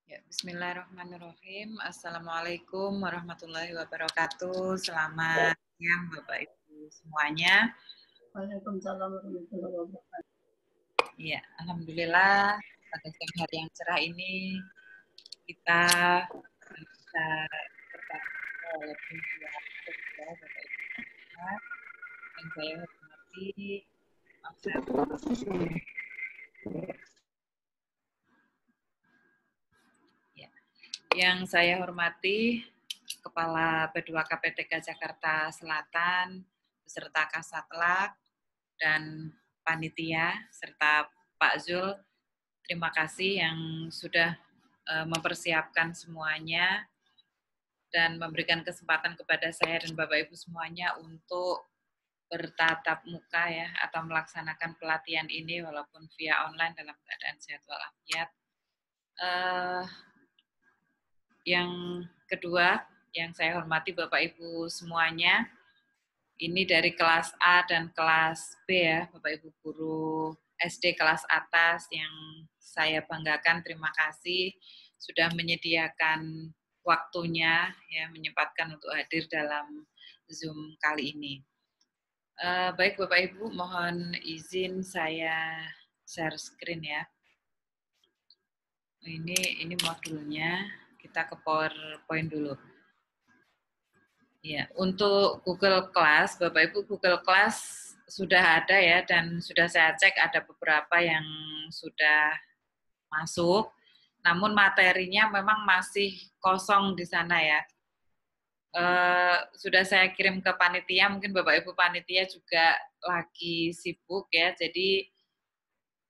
Ya, bismillahirrahmanirrahim. Assalamualaikum warahmatullahi wabarakatuh. Selamat siang Bapak Ibu semuanya. Waalaikumsalam warahmatullahi wabarakatuh. Ya, alhamdulillah pada siang hari yang cerah ini kita bisa bertemu walaupun dua ya Bapak Ibu semua. Yang saya hormati, yang saya hormati Kepala P2K PTK Jakarta Selatan beserta Kasatlantas dan panitia serta Pak Zul, terima kasih yang sudah mempersiapkan semuanya dan memberikan kesempatan kepada saya dan Bapak Ibu semuanya untuk bertatap muka ya atau melaksanakan pelatihan ini walaupun via online dalam keadaan sehat walafiat. Yang kedua, yang saya hormati Bapak Ibu semuanya, ini dari kelas A dan kelas B ya, Bapak Ibu guru SD kelas atas yang saya banggakan, terima kasih sudah menyediakan waktunya, ya menyempatkan untuk hadir dalam Zoom kali ini. Baik Bapak Ibu, mohon izin saya share screen ya. Ini modulnya, kita ke PowerPoint dulu. Ya, untuk Google Class, Bapak Ibu Google Class sudah ada ya dan sudah saya cek ada beberapa yang sudah masuk. Namun materinya memang masih kosong di sana ya. Sudah saya kirim ke panitia, mungkin Bapak Ibu panitia juga lagi sibuk ya. Jadi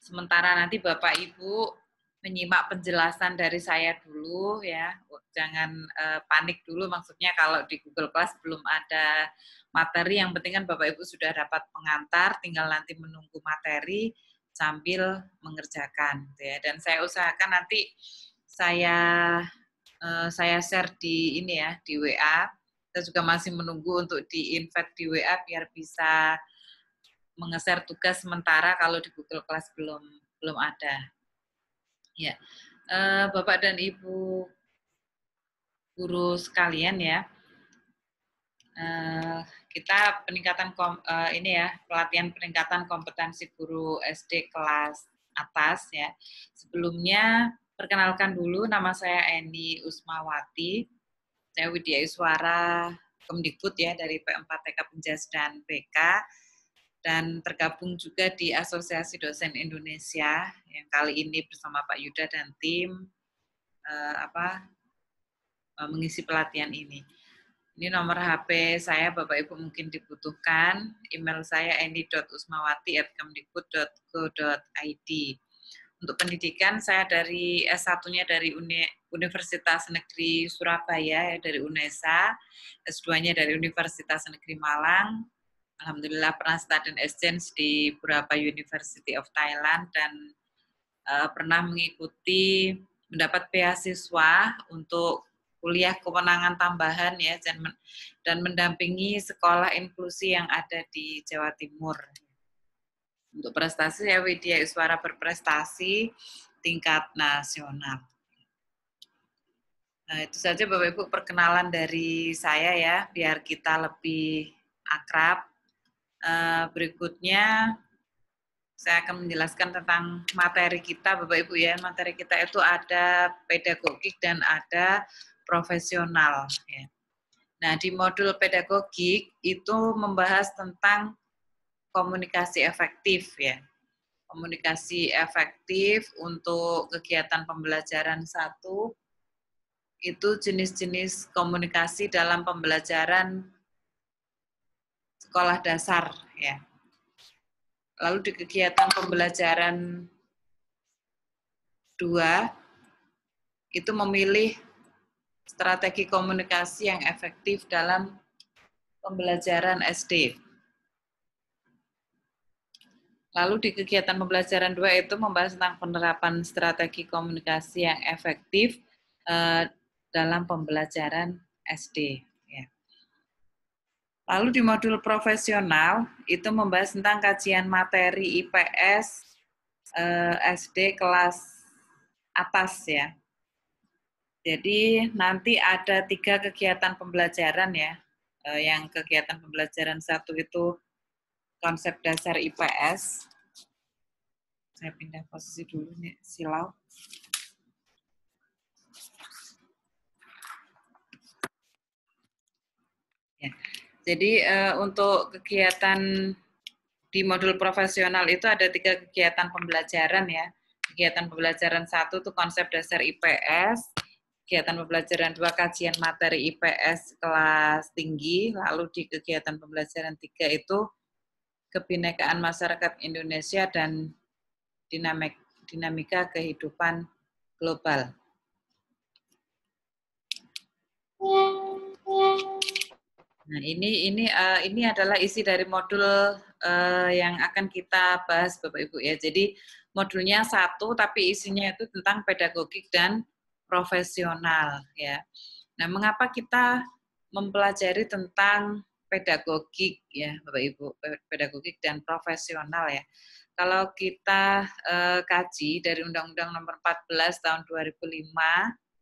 sementara nanti Bapak Ibu menyimak penjelasan dari saya dulu ya, jangan panik dulu, maksudnya kalau di Google Class belum ada materi, yang penting kan Bapak Ibu sudah dapat pengantar, tinggal nanti menunggu materi sambil mengerjakan gitu ya. Dan saya usahakan nanti saya share di ini ya, di WA. Saya juga masih menunggu untuk di-invite di WA biar bisa menge-share tugas sementara kalau di Google Class belum ada. Ya, Bapak dan Ibu guru sekalian ya, kita peningkatan ini ya, pelatihan peningkatan kompetensi guru SD kelas atas ya. Sebelumnya perkenalkan dulu, nama saya Eni Usmawati, saya Widya Iswara Kemdikbud ya dari P4TK Penjas dan BK, dan tergabung juga di Asosiasi Dosen Indonesia yang kali ini bersama Pak Yuda dan tim mengisi pelatihan ini. Ini nomor HP saya, Bapak Ibu mungkin dibutuhkan. Email saya eni.usmawati@kemdikbud.go.id. Untuk pendidikan saya dari S1-nya dari Universitas Negeri Surabaya, dari UNESA, S2-nya dari Universitas Negeri Malang. Alhamdulillah pernah student exchange di beberapa University of Thailand dan pernah mendapat beasiswa untuk kuliah kewenangan tambahan ya dan mendampingi sekolah inklusi yang ada di Jawa Timur. Untuk prestasi ya Widya Iswara berprestasi tingkat nasional. Nah, itu saja Bapak Ibu perkenalan dari saya ya, biar kita lebih akrab. Berikutnya saya akan menjelaskan tentang materi kita Bapak Ibu ya. Materi kita itu ada pedagogik dan ada profesional ya. Nah, di modul pedagogik itu membahas tentang komunikasi efektif ya. Komunikasi efektif untuk kegiatan pembelajaran 1 itu jenis-jenis komunikasi dalam pembelajaran sekolah dasar ya. Lalu di kegiatan pembelajaran 2 itu memilih strategi komunikasi yang efektif dalam pembelajaran SD. Lalu di kegiatan pembelajaran 2 itu membahas tentang penerapan strategi komunikasi yang efektif dalam pembelajaran SD. Lalu di modul profesional itu membahas tentang kajian materi IPS SD kelas atas ya. Jadi nanti ada 3 kegiatan pembelajaran ya. Yang kegiatan pembelajaran 1 itu konsep dasar IPS. Saya pindah posisi dulu nih, silau. Ya. Jadi untuk kegiatan di modul profesional itu ada 3 kegiatan pembelajaran ya. Kegiatan pembelajaran 1 itu konsep dasar IPS, kegiatan pembelajaran 2 kajian materi IPS kelas tinggi, lalu di kegiatan pembelajaran 3 itu kebinekaan masyarakat Indonesia dan dinamika kehidupan global. Nah, ini adalah isi dari modul yang akan kita bahas Bapak Ibu ya. Jadi modulnya 1 tapi isinya itu tentang pedagogik dan profesional ya. Nah, mengapa kita mempelajari tentang pedagogik ya Bapak Ibu, pedagogik dan profesional ya. Kalau kita kaji dari Undang-Undang Nomor 14 tahun 2005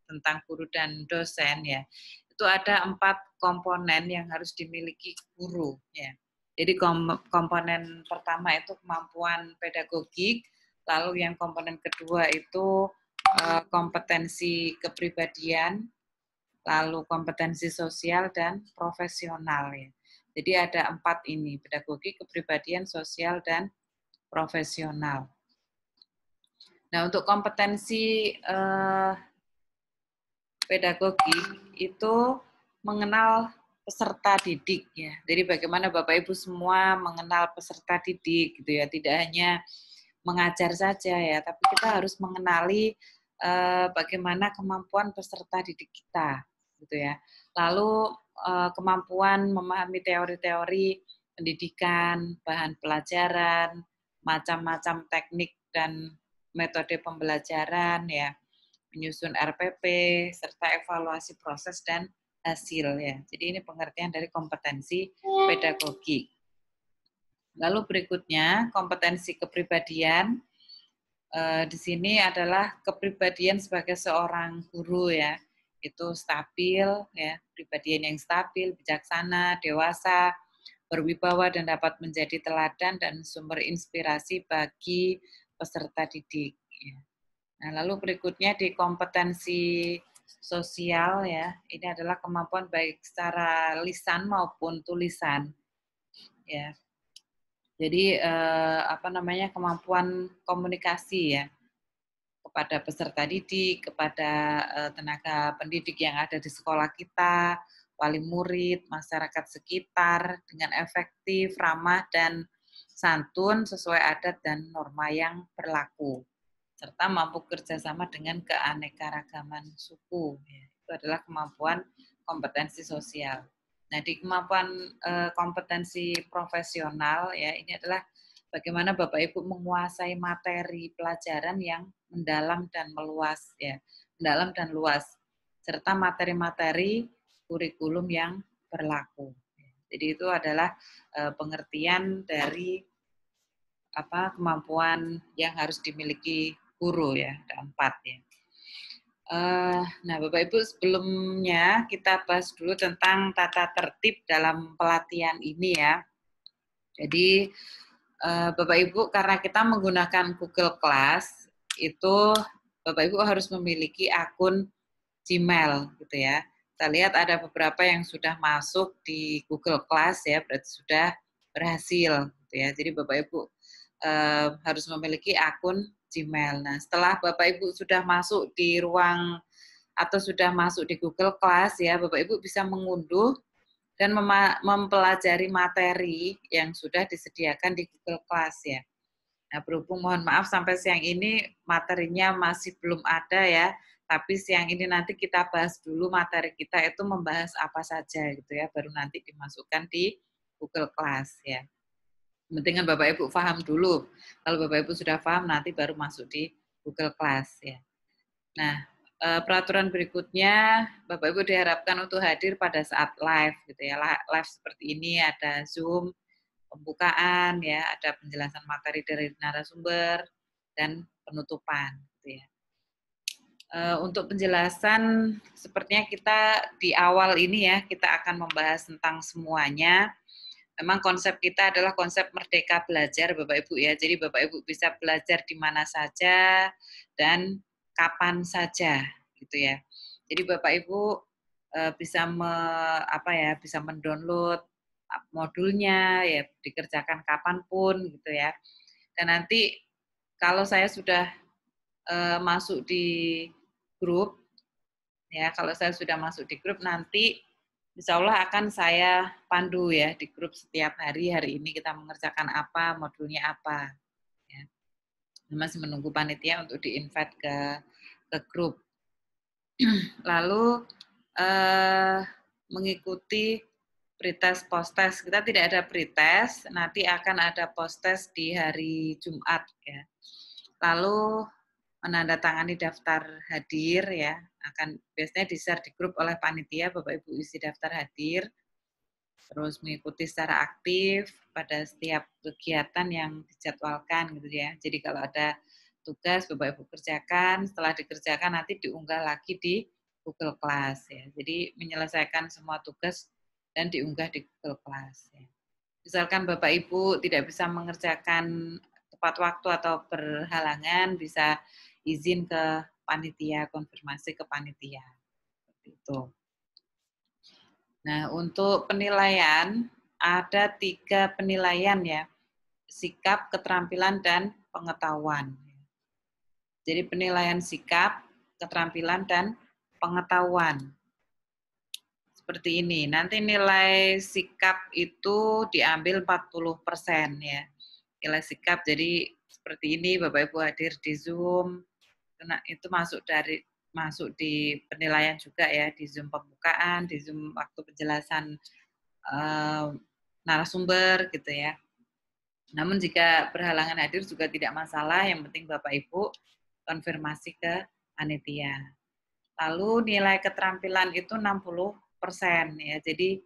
tentang guru dan dosen ya, itu ada 4 komponen yang harus dimiliki guru ya. Jadi komponen pertama itu kemampuan pedagogik, lalu yang komponen kedua itu kompetensi kepribadian, lalu kompetensi sosial dan profesional ya. Jadi ada 4 ini, pedagogik, kepribadian, sosial dan profesional. Nah, untuk kompetensi pedagogik itu mengenal peserta didik ya. Jadi bagaimana Bapak Ibu semua mengenal peserta didik gitu ya, tidak hanya mengajar saja ya, tapi kita harus mengenali bagaimana kemampuan peserta didik kita gitu ya. Lalu kemampuan memahami teori-teori pendidikan, bahan pelajaran, macam-macam teknik dan metode pembelajaran ya, menyusun RPP, serta evaluasi proses dan hasil ya. Jadi ini pengertian dari kompetensi pedagogik. Lalu berikutnya kompetensi kepribadian. Di sini adalah kepribadian sebagai seorang guru ya. Itu stabil ya, kepribadian yang stabil, bijaksana, dewasa, berwibawa dan dapat menjadi teladan dan sumber inspirasi bagi peserta didik ya. Nah, lalu berikutnya di kompetensi sosial ya, ini adalah kemampuan baik secara lisan maupun tulisan ya. Jadi kemampuan komunikasi ya kepada peserta didik, kepada tenaga pendidik yang ada di sekolah kita, wali murid, masyarakat sekitar dengan efektif, ramah dan santun sesuai adat dan norma yang berlaku, serta mampu kerjasama dengan keanekaragaman suku. Itu adalah kemampuan kompetensi sosial. Nah, di kemampuan kompetensi profesional ya, ini adalah bagaimana Bapak Ibu menguasai materi pelajaran yang mendalam dan meluas ya, mendalam dan luas, serta materi-materi kurikulum yang berlaku. Jadi itu adalah pengertian dari kemampuan yang harus dimiliki guru ya, ada 4 ya. Nah, Bapak Ibu sebelumnya kita bahas dulu tentang tata tertib dalam pelatihan ini ya. Jadi Bapak Ibu karena kita menggunakan Google Class itu Bapak Ibu harus memiliki akun Gmail gitu ya. Kita lihat ada beberapa yang sudah masuk di Google Class ya, berarti sudah berhasil gitu ya. Jadi Bapak Ibu harus memiliki akun Gmail. Nah, setelah Bapak Ibu sudah masuk di ruang atau sudah masuk di Google Class ya, Bapak Ibu bisa mengunduh dan mempelajari materi yang sudah disediakan di Google Class ya. Nah, berhubung mohon maaf sampai siang ini materinya masih belum ada ya, tapi siang ini nanti kita bahas dulu materi kita itu membahas apa saja gitu ya, baru nanti dimasukkan di Google Class ya. Penting kan Bapak Ibu paham dulu. Kalau Bapak Ibu sudah paham nanti baru masuk di Google Class ya. Nah, peraturan berikutnya Bapak Ibu diharapkan untuk hadir pada saat live gitu ya. Live seperti ini ada Zoom, pembukaan ya, ada penjelasan materi dari narasumber dan penutupan gitu ya. Untuk penjelasan, sepertinya kita di awal ini ya, kita akan membahas tentang semuanya. Memang konsep kita adalah konsep merdeka belajar, Bapak Ibu ya. Jadi Bapak Ibu bisa belajar di mana saja dan kapan saja, gitu ya. Jadi Bapak Ibu bisa bisa mendownload modulnya ya, dikerjakan kapanpun gitu ya. Dan nanti kalau saya sudah masuk di grup, ya kalau saya sudah masuk di grup nanti insya Allah akan saya pandu ya di grup setiap hari ini kita mengerjakan apa, modulnya apa. Ya. Masih menunggu panitia untuk di-invite ke grup. Lalu mengikuti pretest post-test. Kita tidak ada pretest, nanti akan ada post-test di hari Jumat ya. Lalu menandatangani daftar hadir ya, akan biasanya di-share di grup oleh panitia, Bapak Ibu isi daftar hadir, terus mengikuti secara aktif pada setiap kegiatan yang dijadwalkan gitu ya. Jadi kalau ada tugas Bapak Ibu kerjakan, setelah dikerjakan nanti diunggah lagi di Google Class ya. Jadi menyelesaikan semua tugas dan diunggah di Google Class ya. Misalkan Bapak Ibu tidak bisa mengerjakan tepat waktu atau berhalangan, bisa izin ke panitia, konfirmasi ke panitia. Seperti itu. Nah, untuk penilaian, ada 3 penilaian ya, sikap, keterampilan, dan pengetahuan. Jadi penilaian sikap, keterampilan, dan pengetahuan. Seperti ini, nanti nilai sikap itu diambil 40% ya. Nilai sikap, jadi seperti ini, Bapak Ibu hadir di Zoom, itu masuk di penilaian juga ya, di Zoom pembukaan, di Zoom waktu penjelasan narasumber gitu ya. Namun jika berhalangan hadir juga tidak masalah, yang penting Bapak Ibu konfirmasi ke panitia. Lalu nilai keterampilan itu 60% ya. Jadi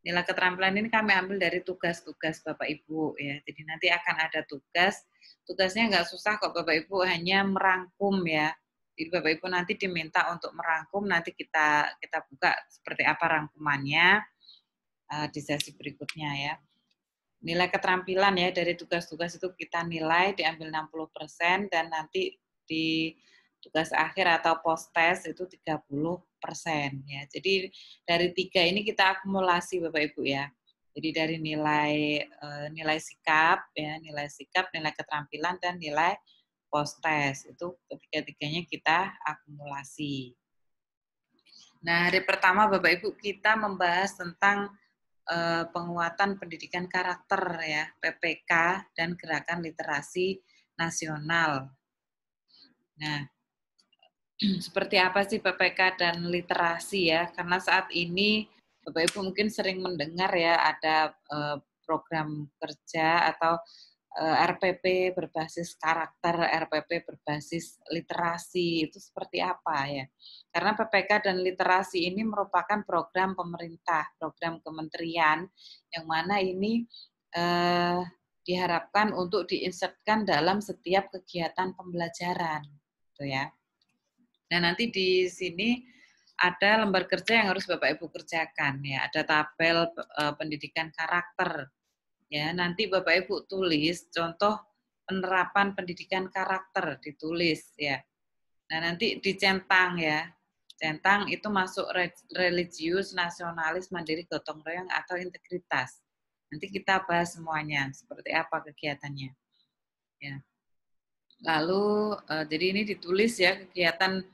nilai keterampilan ini kami ambil dari tugas-tugas Bapak Ibu ya. Jadi nanti akan ada tugasnya nggak susah kok Bapak Ibu, hanya merangkum ya. Jadi Bapak Ibu nanti diminta untuk merangkum, nanti kita buka seperti apa rangkumannya di sesi berikutnya ya. Nilai keterampilan ya dari tugas-tugas itu kita nilai diambil 60% dan nanti di tugas akhir atau post test itu 30% ya. Jadi dari 3 ini kita akumulasi Bapak Ibu ya. Jadi dari nilai sikap ya, nilai keterampilan dan nilai post test itu ketiga-tiganya kita akumulasi. Nah, hari pertama Bapak Ibu kita membahas tentang penguatan pendidikan karakter ya, PPK dan gerakan literasi nasional. Nah, seperti apa sih PPK dan literasi ya? Karena saat ini Bapak Ibu mungkin sering mendengar ya ada program kerja atau RPP berbasis karakter, RPP berbasis literasi, itu seperti apa ya? Karena PPK dan literasi ini merupakan program pemerintah, program kementerian, yang mana ini diharapkan untuk diinsertkan dalam setiap kegiatan pembelajaran, gitu ya. Nah, nanti di sini ada lembar kerja yang harus Bapak Ibu kerjakan ya, ada tabel pendidikan karakter. Ya, nanti Bapak Ibu tulis contoh penerapan pendidikan karakter, ditulis ya. Nah, nanti dicentang ya. Centang itu masuk religius, nasionalis, mandiri, gotong royong atau integritas. Nanti kita bahas semuanya seperti apa kegiatannya. Ya. Lalu jadi ini ditulis ya kegiatan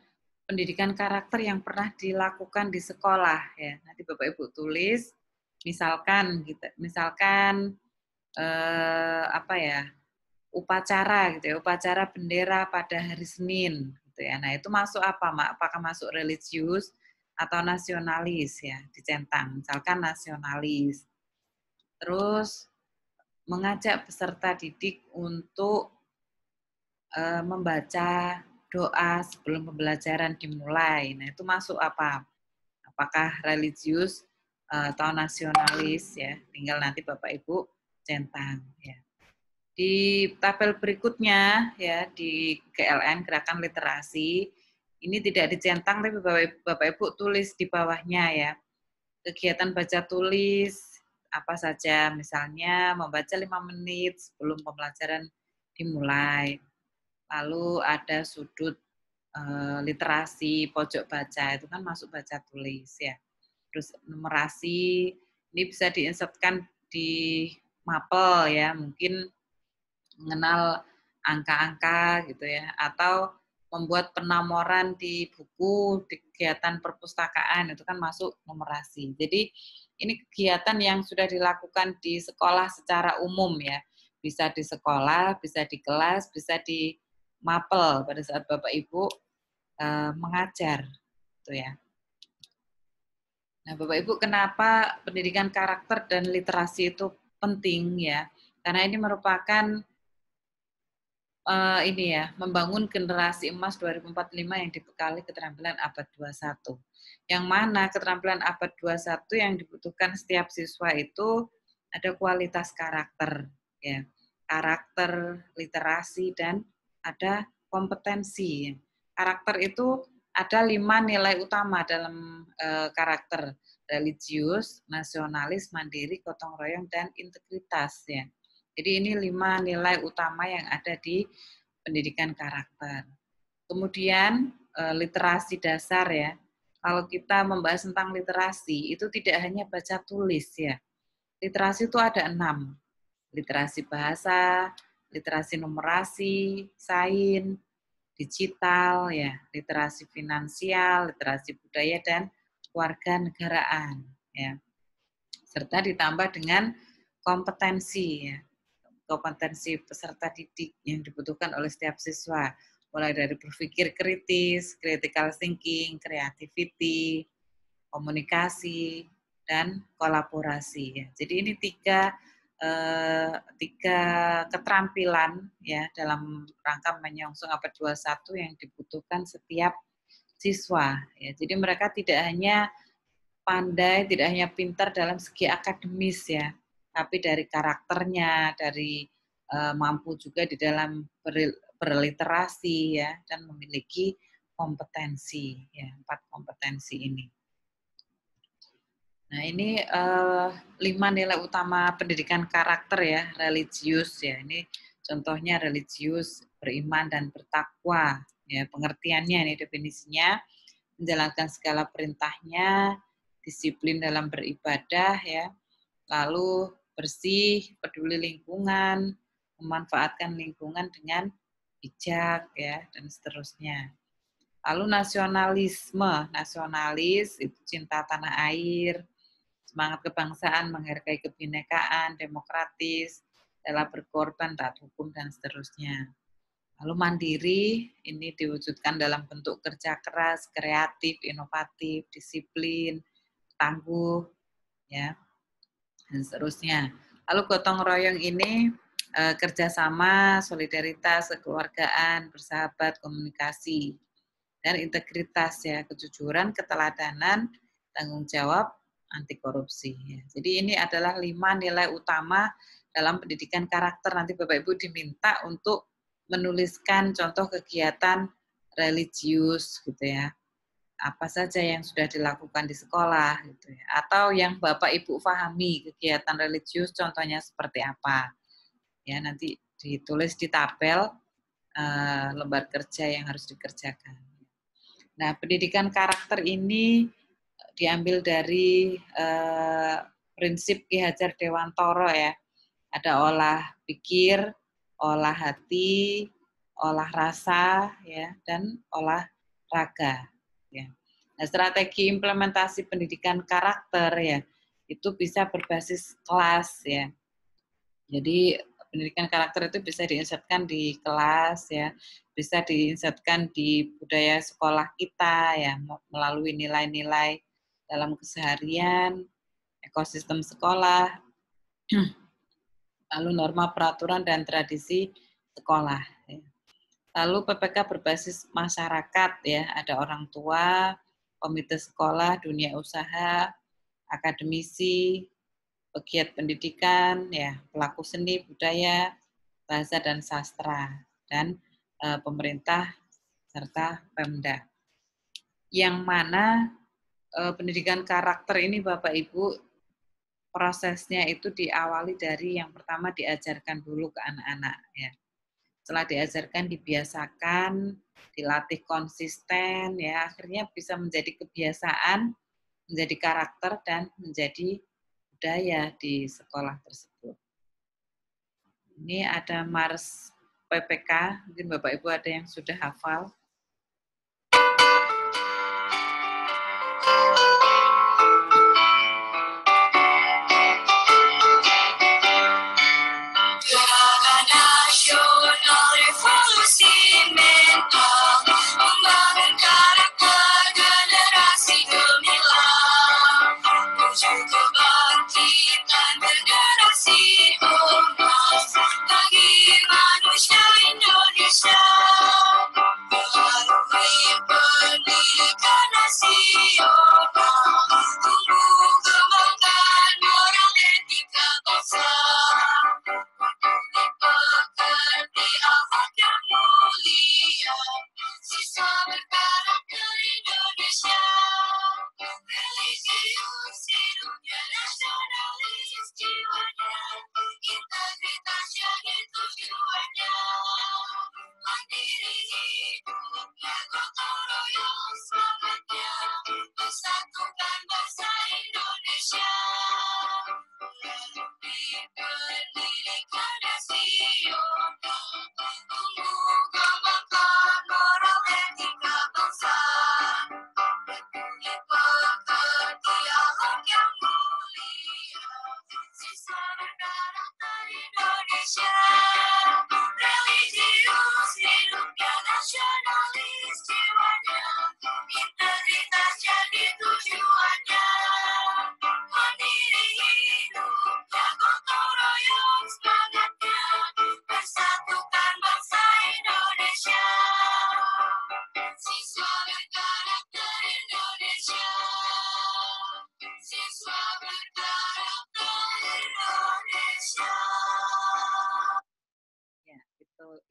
pendidikan karakter yang pernah dilakukan di sekolah ya. Nanti Bapak Ibu tulis misalkan gitu. Misalkan upacara gitu ya, upacara bendera pada hari Senin gitu ya. Nah, itu masuk apa, Mak? Apakah masuk religius atau nasionalis ya, dicentang. Misalkan nasionalis. Terus mengajak peserta didik untuk membaca doa sebelum pembelajaran dimulai. Nah, itu masuk apa? Apakah religius atau nasionalis ya? Tinggal nanti Bapak Ibu centang ya. Di tabel berikutnya ya di GLN Gerakan Literasi Ini tidak dicentang, tapi Bapak Ibu tulis di bawahnya ya. Kegiatan baca tulis apa saja, misalnya membaca 5 menit sebelum pembelajaran dimulai. Lalu ada sudut literasi, pojok baca, itu kan masuk baca tulis ya. Terus numerasi, ini bisa diinsertkan di mapel ya, mungkin mengenal angka-angka gitu ya, atau membuat penamoran di buku, di kegiatan perpustakaan, itu kan masuk numerasi. Jadi ini kegiatan yang sudah dilakukan di sekolah secara umum ya, bisa di sekolah, bisa di kelas, bisa di mapel pada saat Bapak Ibu mengajar, gitu ya. Nah, Bapak Ibu, kenapa pendidikan karakter dan literasi itu penting ya? Karena ini merupakan ini ya, membangun generasi emas 2045 yang dibekali keterampilan abad 21. Yang mana keterampilan abad 21 yang dibutuhkan setiap siswa itu ada kualitas karakter, ya. Karakter, literasi, dan ada kompetensi. Karakter itu ada 5 nilai utama dalam karakter: religius, nasionalis, mandiri, gotong royong, dan integritas ya. Jadi ini 5 nilai utama yang ada di pendidikan karakter. Kemudian literasi dasar ya. Kalau kita membahas tentang literasi, itu tidak hanya baca tulis ya. Literasi itu ada 6. Literasi bahasa, literasi numerasi, sains, digital ya, literasi finansial, literasi budaya, dan kewarganegaraan ya. Serta ditambah dengan kompetensi ya, kompetensi peserta didik yang dibutuhkan oleh setiap siswa, mulai dari berpikir kritis, critical thinking, creativity, komunikasi, dan kolaborasi. Jadi ini tiga keterampilan ya dalam rangka menyongsong abad 21 yang dibutuhkan setiap siswa. Ya. Jadi mereka tidak hanya pandai, tidak hanya pintar dalam segi akademis ya, tapi dari karakternya, dari mampu juga di dalam berliterasi ya, dan memiliki kompetensi ya, 4 kompetensi ini. Nah ini 5 nilai utama pendidikan karakter ya, religius ya, ini contohnya religius, beriman dan bertakwa ya, pengertiannya ini definisinya, menjalankan segala perintahnya, disiplin dalam beribadah ya, lalu bersih, peduli lingkungan, memanfaatkan lingkungan dengan bijak ya, dan seterusnya. Lalu nasionalisme, nasionalis itu cinta tanah air, semangat kebangsaan, menghargai kebinekaan, demokratis, rela berkorban, taat hukum, dan seterusnya. Lalu mandiri, ini diwujudkan dalam bentuk kerja keras, kreatif, inovatif, disiplin, tangguh, ya, dan seterusnya. Lalu gotong royong ini kerjasama, solidaritas, kekeluargaan, bersahabat, komunikasi, dan integritas ya, kejujuran, keteladanan, tanggung jawab, anti korupsi. Ya. Jadi ini adalah 5 nilai utama dalam pendidikan karakter. Nanti Bapak Ibu diminta untuk menuliskan contoh kegiatan religius gitu ya. Apa saja yang sudah dilakukan di sekolah gitu ya. Atau yang Bapak Ibu pahami kegiatan religius contohnya seperti apa. Ya, nanti ditulis di tabel lembar kerja yang harus dikerjakan. Nah, pendidikan karakter ini diambil dari prinsip Ki Hajar Dewantoro ya. Ada olah pikir, olah hati, olah rasa ya, dan olah raga ya. Nah, strategi implementasi pendidikan karakter ya, itu bisa berbasis kelas ya. Jadi pendidikan karakter itu bisa diinsertkan di kelas ya, bisa diinsertkan di budaya sekolah kita ya, melalui nilai-nilai dalam keseharian, ekosistem sekolah, lalu norma peraturan dan tradisi sekolah. Ya. Lalu PPK berbasis masyarakat ya, ada orang tua, komite sekolah, dunia usaha, akademisi, pegiat pendidikan, ya, pelaku seni, budaya, bahasa dan sastra, dan pemerintah serta Pemda. yang mana pendidikan karakter ini Bapak Ibu prosesnya itu diawali dari yang pertama diajarkan dulu ke anak-anak ya. Setelah diajarkan, dibiasakan, dilatih konsisten ya, akhirnya bisa menjadi kebiasaan, menjadi karakter dan menjadi budaya di sekolah tersebut. Ini ada Mars PPK, mungkin Bapak Ibu ada yang sudah hafal.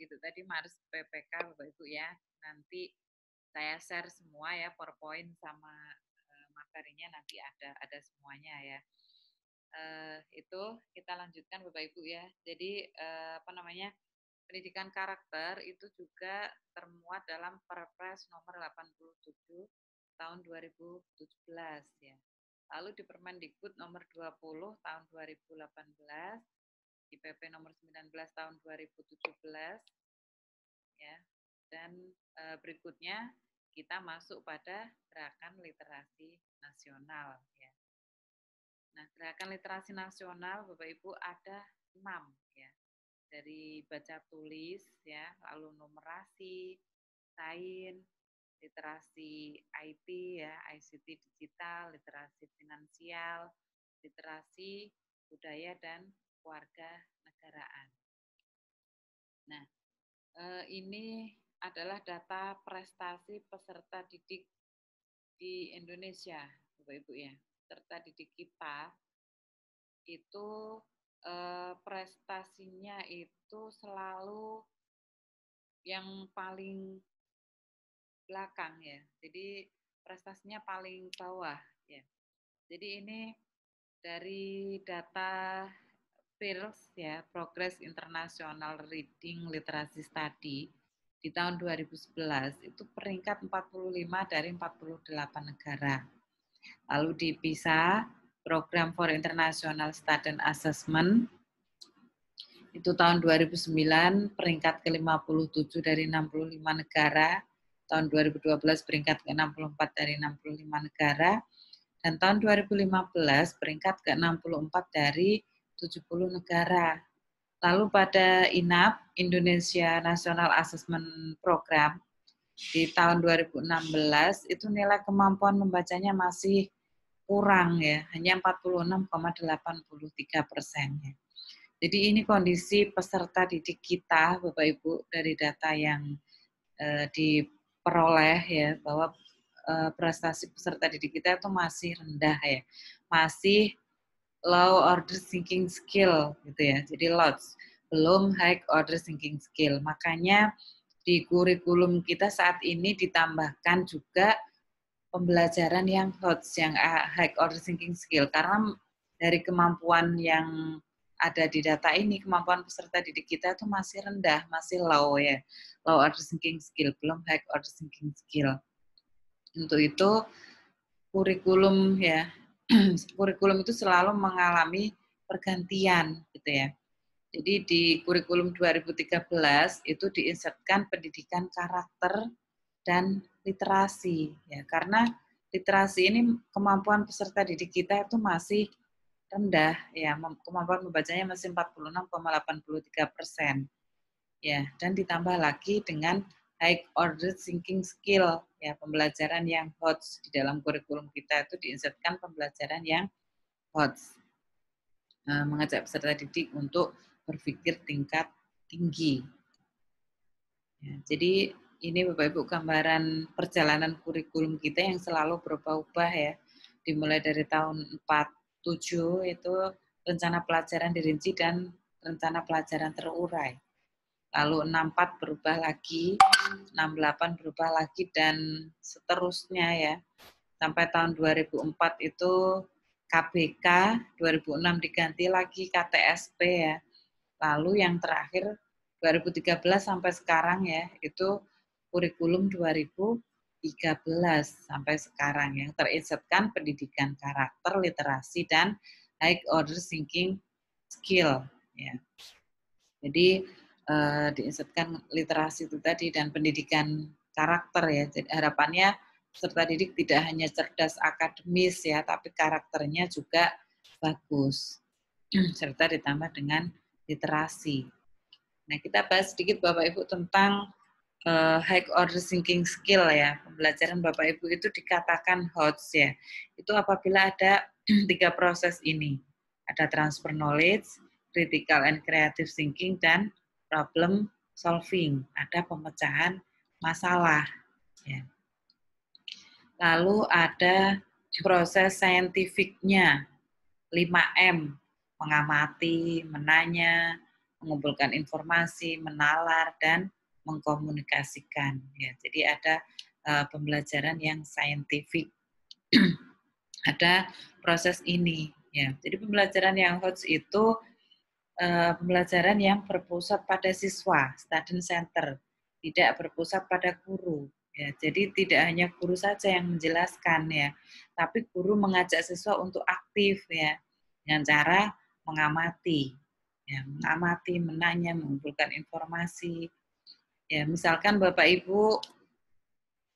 Itu tadi Mars PPK Bapak Ibu ya. Nanti saya share semua ya PowerPoint sama materinya nanti ada semuanya ya. Itu kita lanjutkan Bapak Ibu ya. Jadi pendidikan karakter itu juga termuat dalam Perpres nomor 87 tahun 2017 ya. Lalu di Permendikbud nomor 20 tahun 2018, di PP nomor 19 tahun 2017 ya. Dan berikutnya kita masuk pada gerakan literasi nasional ya. Nah, gerakan literasi nasional Bapak Ibu ada 6 ya. Dari baca tulis ya, lalu numerasi, sains, literasi IT ya, ICT digital, literasi finansial, literasi budaya dan keluarga negaraan. Nah, ini adalah data prestasi peserta didik di Indonesia, Bapak Ibu ya. Peserta didik kita itu prestasinya itu selalu yang paling belakang ya. Jadi prestasinya paling bawah ya. Jadi ini dari data PIRLS ya, Progress International Reading Literacy Study di tahun 2011 itu peringkat 45 dari 48 negara. Lalu di PISA, Program for International Student Assessment itu tahun 2009 peringkat ke-57 dari 65 negara, tahun 2012 peringkat ke-64 dari 65 negara, dan tahun 2015 peringkat ke-64 dari 70 negara. Lalu pada INAP, Indonesia National Assessment Program, di tahun 2016 itu nilai kemampuan membacanya masih kurang ya, hanya 46,83%. Jadi ini kondisi peserta didik kita, Bapak Ibu, dari data yang diperoleh ya, bahwa prestasi peserta didik kita itu masih rendah ya, masih low order thinking skill gitu ya, jadi LOTS, belum high order thinking skill. Makanya di kurikulum kita saat ini ditambahkan juga pembelajaran yang HOTS, yang high order thinking skill, karena dari kemampuan yang ada di data ini, kemampuan peserta didik kita itu masih rendah, masih low ya, low order thinking skill, belum high order thinking skill. Untuk itu kurikulum ya, kurikulum itu selalu mengalami pergantian gitu ya. Jadi di kurikulum 2013 itu diinsertkan pendidikan karakter dan literasi ya, karena literasi ini kemampuan peserta didik kita itu masih rendah ya, kemampuan membacanya masih 46,83% ya, dan ditambah lagi dengan high order thinking skill ya, pembelajaran yang HOTS. Di dalam kurikulum kita itu diinsertkan pembelajaran yang HOTS, mengajak peserta didik untuk berpikir tingkat tinggi. Ya, jadi ini Bapak Ibu gambaran perjalanan kurikulum kita yang selalu berubah-ubah ya. Dimulai dari tahun 47 itu rencana pelajaran dirinci dan rencana pelajaran terurai. Lalu 64 berubah lagi, 68 berubah lagi, dan seterusnya ya. Sampai tahun 2004 itu KBK, 2006 diganti lagi KTSP ya. Lalu yang terakhir 2013 sampai sekarang ya, itu kurikulum 2013 sampai sekarang yang terinsertkan pendidikan karakter, literasi, dan high order thinking skill ya. Jadi diinsertkan literasi itu tadi dan pendidikan karakter ya. Jadi harapannya peserta didik tidak hanya cerdas akademis ya, tapi karakternya juga bagus serta ditambah dengan literasi. Nah, kita bahas sedikit Bapak Ibu tentang high order thinking skill ya. Pembelajaran Bapak Ibu itu dikatakan HOTS ya. Itu apabila ada 3 proses ini. Ada transfer knowledge, critical and creative thinking, dan problem solving. Ada pemecahan masalah ya. Lalu ada proses saintifiknya, 5M, mengamati, menanya, mengumpulkan informasi, menalar, dan mengkomunikasikan. Ya, jadi ada pembelajaran yang saintifik. Ada proses ini. Ya, jadi pembelajaran yang HOTS itu pembelajaran yang berpusat pada siswa, student center, tidak berpusat pada guru. Ya, jadi tidak hanya guru saja yang menjelaskan ya, tapi guru mengajak siswa untuk aktif ya, dengan cara mengamati, ya, mengamati, menanya, mengumpulkan informasi. Ya, misalkan Bapak Ibu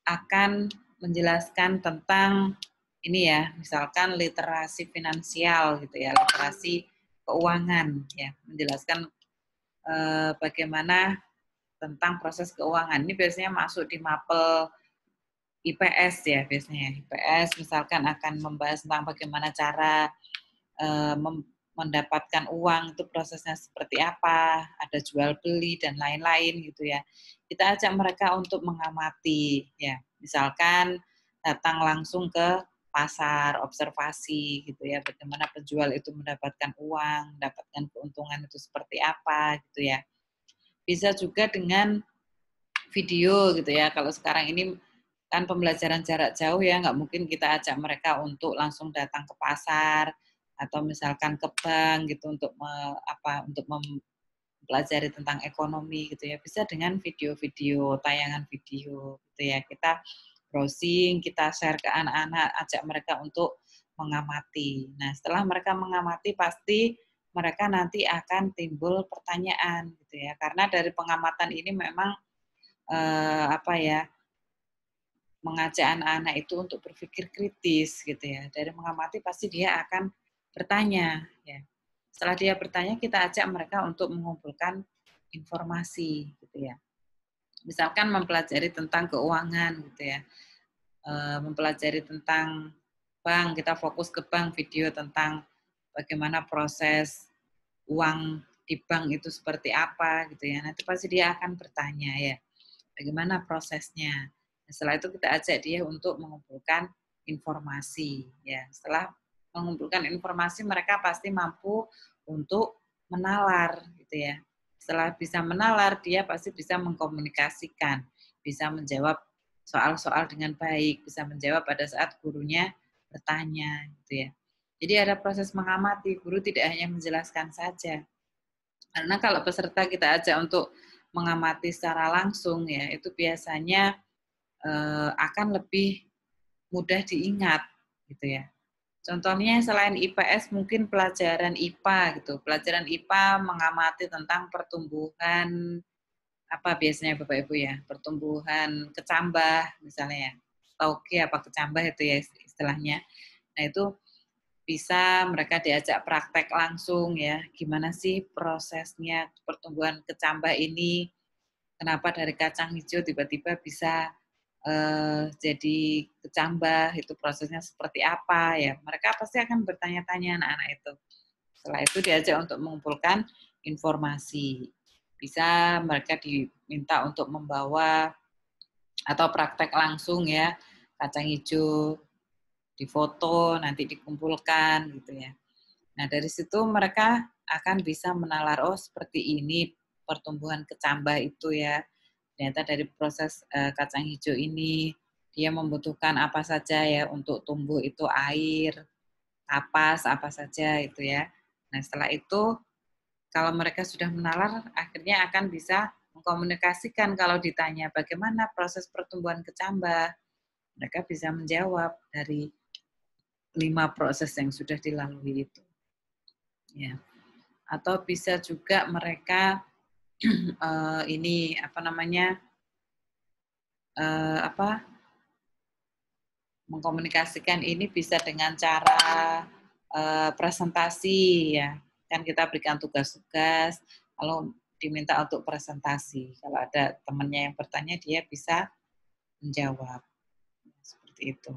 akan menjelaskan tentang ini ya, misalkan literasi finansial gitu ya, literasi keuangan ya, menjelaskan bagaimana tentang proses keuangan. Ini biasanya masuk di mapel IPS ya, biasanya IPS misalkan akan membahas tentang bagaimana cara mendapatkan uang, itu prosesnya seperti apa, ada jual beli dan lain-lain gitu ya. Kita ajak mereka untuk mengamati ya. Misalkan datang langsung ke pasar, observasi gitu ya, bagaimana penjual itu mendapatkan uang, mendapatkan keuntungan itu seperti apa gitu ya. Bisa juga dengan video gitu ya. Kalau sekarang ini kan pembelajaran jarak jauh ya, nggak mungkin kita ajak mereka untuk langsung datang ke pasar atau misalkan ke bank gitu untuk untuk mempelajari tentang ekonomi gitu ya. Bisa dengan video-video, tayangan video gitu ya. Kita browsing, kita share ke anak-anak, ajak mereka untuk mengamati. Nah, setelah mereka mengamati pasti mereka nanti akan timbul pertanyaan gitu ya. Karena dari pengamatan ini memang mengajak anak-anak itu untuk berpikir kritis gitu ya. Dari mengamati pasti dia akan bertanya ya. Setelah dia bertanya, kita ajak mereka untuk mengumpulkan informasi gitu ya. Misalkan mempelajari tentang keuangan gitu ya. Mempelajari tentang bank, kita fokus ke bank, video tentang bagaimana proses uang di bank itu seperti apa gitu ya. Nanti pasti dia akan bertanya ya, bagaimana prosesnya. Setelah itu kita ajak dia untuk mengumpulkan informasi ya. Setelah mengumpulkan informasi mereka pasti mampu untuk menalar gitu ya. Setelah bisa menalar dia pasti bisa mengkomunikasikan, bisa menjawab soal-soal dengan baik, bisa menjawab pada saat gurunya bertanya, gitu ya. Jadi ada proses mengamati, guru tidak hanya menjelaskan saja. Karena kalau peserta kita ajak untuk mengamati secara langsung ya, itu biasanya akan lebih mudah diingat, gitu ya. Contohnya selain IPS mungkin pelajaran IPA gitu. Pelajaran IPA mengamati tentang pertumbuhan apa biasanya Bapak Ibu ya, pertumbuhan kecambah misalnya ya. Tauge apa kecambah itu ya istilahnya. Nah, itu bisa mereka diajak praktek langsung ya. Gimana sih prosesnya pertumbuhan kecambah ini? Kenapa dari kacang hijau tiba-tiba bisa jadi kecambah, itu prosesnya seperti apa ya. Mereka pasti akan bertanya-tanya anak-anak itu. Setelah itu diajak untuk mengumpulkan informasi. Bisa mereka diminta untuk membawa atau praktek langsung ya, kacang hijau difoto, nanti dikumpulkan gitu ya. Nah, dari situ mereka akan bisa menalar, oh seperti ini pertumbuhan kecambah itu ya. Ternyata dari proses kacang hijau ini, dia membutuhkan apa saja ya untuk tumbuh itu air, kapas, apa saja itu ya. Nah, setelah itu kalau mereka sudah menalar, akhirnya akan bisa mengkomunikasikan kalau ditanya bagaimana proses pertumbuhan kecambah. Mereka bisa menjawab dari 5 proses yang sudah dilalui itu. Ya. Atau bisa juga mereka ini apa namanya mengkomunikasikan ini bisa dengan cara presentasi ya. Kan kita berikan tugas-tugas, lalu diminta untuk presentasi. Kalau ada temannya yang bertanya, dia bisa menjawab. Seperti itu.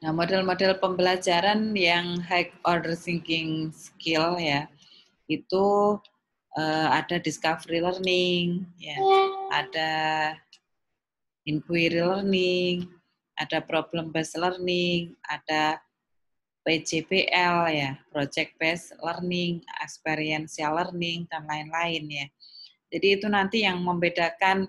Nah, model-model pembelajaran yang high order thinking skill ya, itu ada discovery learning, ya, ada inquiry learning, ada problem based learning, ada PJBL ya, project based learning, experiential learning dan lain-lain ya. Jadi itu nanti yang membedakan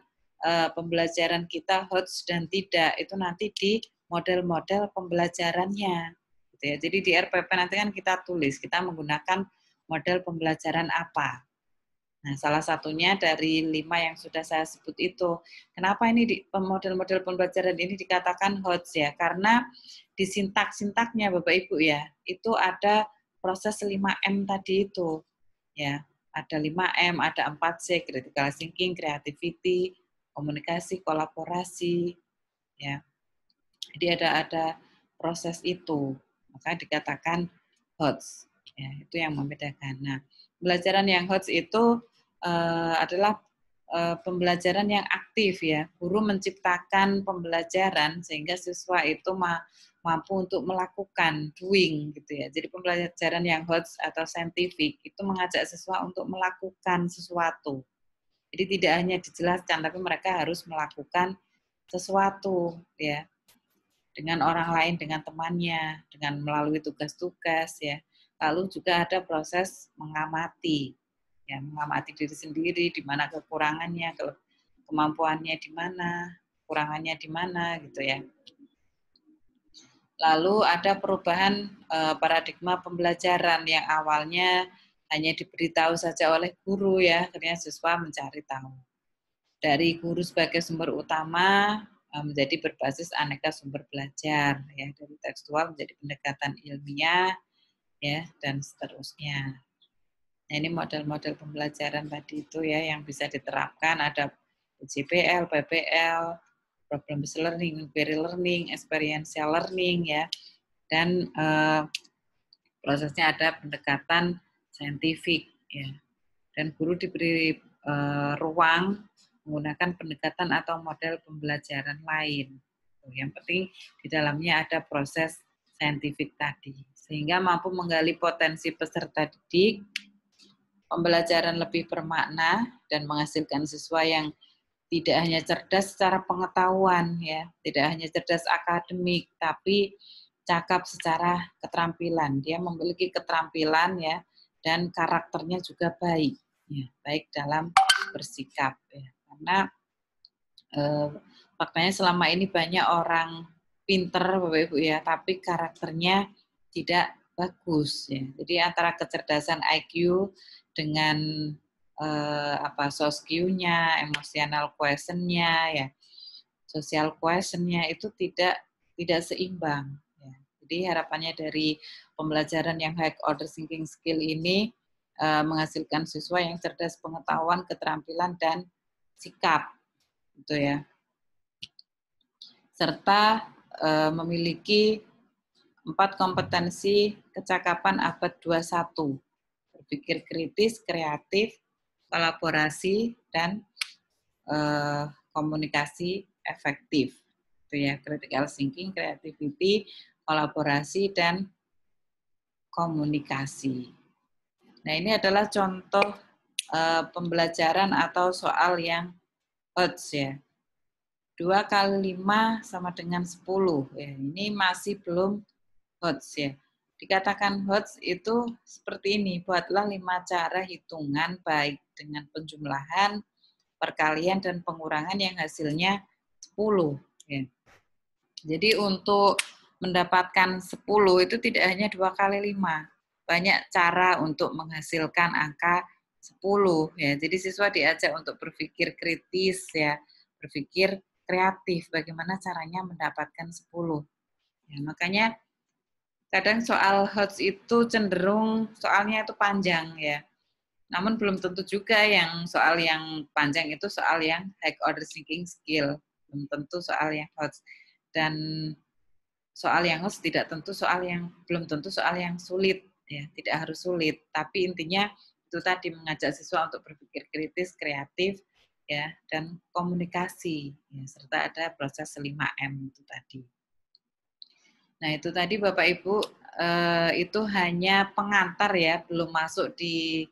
pembelajaran kita HOTS dan tidak itu nanti di model-model pembelajarannya. Gitu ya. Jadi di RPP nanti kan kita tulis, kita menggunakan model pembelajaran apa. Nah, salah satunya dari 5 yang sudah saya sebut itu. Kenapa ini model-model pembelajaran ini dikatakan HOTS ya? Karena di sintak-sintaknya Bapak Ibu ya, itu ada proses 5M tadi itu. Ya, ada 5M, ada 4C, critical thinking, creativity, komunikasi, kolaborasi, ya. Jadi ada proses itu, maka dikatakan HOTS. Ya, itu yang membedakan. Nah, pembelajaran yang HOTS itu adalah pembelajaran yang aktif ya. Guru menciptakan pembelajaran sehingga siswa itu mampu untuk melakukan doing gitu ya. Jadi pembelajaran yang HOTS atau scientific itu mengajak siswa untuk melakukan sesuatu. Jadi tidak hanya dijelaskan tapi mereka harus melakukan sesuatu ya. Dengan orang lain, dengan temannya, dengan melalui tugas-tugas ya. Lalu juga ada proses mengamati. Ya, mengamati diri sendiri, di mana kekurangannya, kemampuannya di mana, kekurangannya di mana gitu ya. Lalu ada perubahan paradigma pembelajaran yang awalnya hanya diberitahu saja oleh guru ya, akhirnya siswa mencari tahu. Dari guru sebagai sumber utama menjadi berbasis aneka sumber belajar ya, dari tekstual menjadi pendekatan ilmiah ya dan seterusnya. Nah, ini model-model pembelajaran tadi itu ya yang bisa diterapkan, ada PJBL, PBL, problem based learning, inquiry learning, experiential learning ya. Dan prosesnya ada pendekatan saintifik ya. Dan guru diberi ruang menggunakan pendekatan atau model pembelajaran lain. Yang penting di dalamnya ada proses saintifik tadi sehingga mampu menggali potensi peserta didik, pembelajaran lebih bermakna dan menghasilkan siswa yang tidak hanya cerdas secara pengetahuan ya, tidak hanya cerdas akademik, tapi cakap secara keterampilan. Dia memiliki keterampilan ya dan karakternya juga baik, ya, baik dalam bersikap ya. Karena faktanya selama ini banyak orang pinter Bapak Ibu ya, tapi karakternya tidak bagus ya. Jadi antara kecerdasan IQ dengan soft Q-nya, emotional quotient-nya ya, social quotient-nya itu tidak seimbang ya. Jadi harapannya dari pembelajaran yang high order thinking skill ini menghasilkan siswa yang cerdas pengetahuan, keterampilan dan sikap gitu ya. Serta memiliki 4 kompetensi kecakapan abad 21. Berpikir kritis, kreatif, kolaborasi, dan komunikasi efektif. Itu ya, critical thinking, creativity, kolaborasi, dan komunikasi. Nah, ini adalah contoh pembelajaran atau soal yang HOTS ya. 2 kali 5 sama dengan 10. Ya, ini masih belum HOTS ya. Dikatakan HOTS itu seperti ini, buatlah 5 cara hitungan baik dengan penjumlahan, perkalian, dan pengurangan yang hasilnya 10. Ya. Jadi untuk mendapatkan 10 itu tidak hanya 2 kali 5. Banyak cara untuk menghasilkan angka 10. Ya. Jadi siswa diajak untuk berpikir kritis, ya, berpikir kreatif, bagaimana caranya mendapatkan 10. Ya, makanya kadang soal HOTS itu cenderung soalnya itu panjang ya. Namun belum tentu juga yang soal yang panjang itu soal yang high order thinking skill. Belum tentu soal yang HOTS. Dan soal yang HOTS belum tentu soal yang sulit ya, tidak harus sulit. Tapi intinya itu tadi mengajak siswa untuk berpikir kritis, kreatif ya, dan komunikasi ya, serta ada proses 5M itu tadi. Nah, itu tadi Bapak Ibu itu hanya pengantar ya, belum masuk di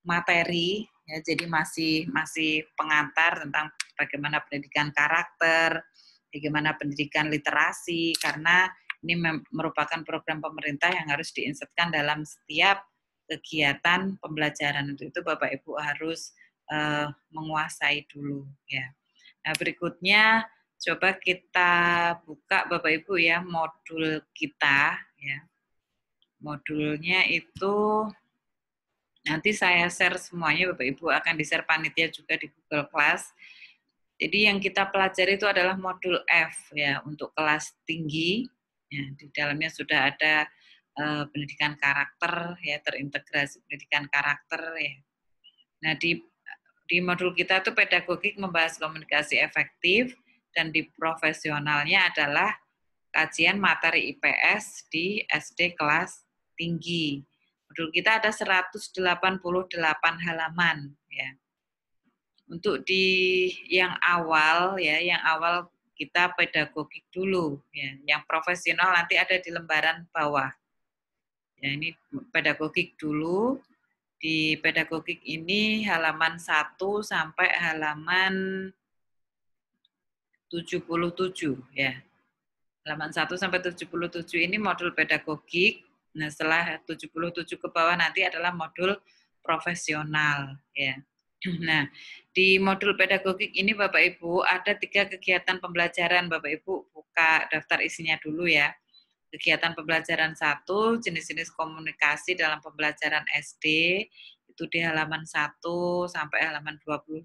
materi ya, jadi masih pengantar tentang bagaimana pendidikan karakter, bagaimana pendidikan literasi, karena ini merupakan program pemerintah yang harus diinsertkan dalam setiap kegiatan pembelajaran. Untuk itu Bapak Ibu harus menguasai dulu ya. Nah, berikutnya coba kita buka Bapak Ibu ya modul kita ya. Modulnya itu nanti saya share semuanya, Bapak Ibu akan di-share panitia juga di Google Class. Jadi yang kita pelajari itu adalah modul F ya, untuk kelas tinggi. Ya, di dalamnya sudah ada pendidikan karakter ya, terintegrasi pendidikan karakter ya. Nah, di modul kita itu pedagogik membahas komunikasi efektif, dan di profesionalnya adalah kajian materi IPS di SD kelas tinggi. Modul kita ada 188 halaman ya. Untuk di yang awal ya, yang awal kita pedagogik dulu ya. Yang profesional nanti ada di lembaran bawah. Ya, ini pedagogik dulu. Di pedagogik ini halaman 1 sampai halaman 77 ya. Halaman 1 sampai 77 ini modul pedagogik. Nah, setelah 77 ke bawah nanti adalah modul profesional ya. Nah, di modul pedagogik ini Bapak Ibu ada 3 kegiatan pembelajaran. Bapak Ibu buka daftar isinya dulu ya. Kegiatan pembelajaran 1, jenis-jenis komunikasi dalam pembelajaran SD, itu di halaman 1 sampai halaman 25.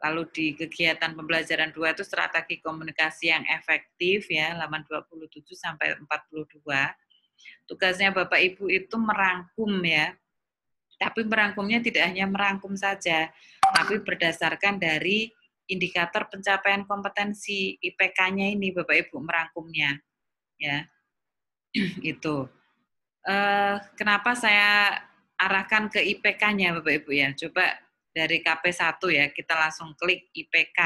Lalu di kegiatan pembelajaran 2 itu strategi komunikasi yang efektif ya, halaman 27 sampai 42. Tugasnya Bapak Ibu itu merangkum ya. Tapi merangkumnya tidak hanya merangkum saja, tapi berdasarkan dari indikator pencapaian kompetensi IPK-nya ini Bapak Ibu merangkumnya. Ya. Itu. Kenapa saya arahkan ke IPK-nya Bapak Ibu ya? Coba dari KP1 ya, kita langsung klik IPK.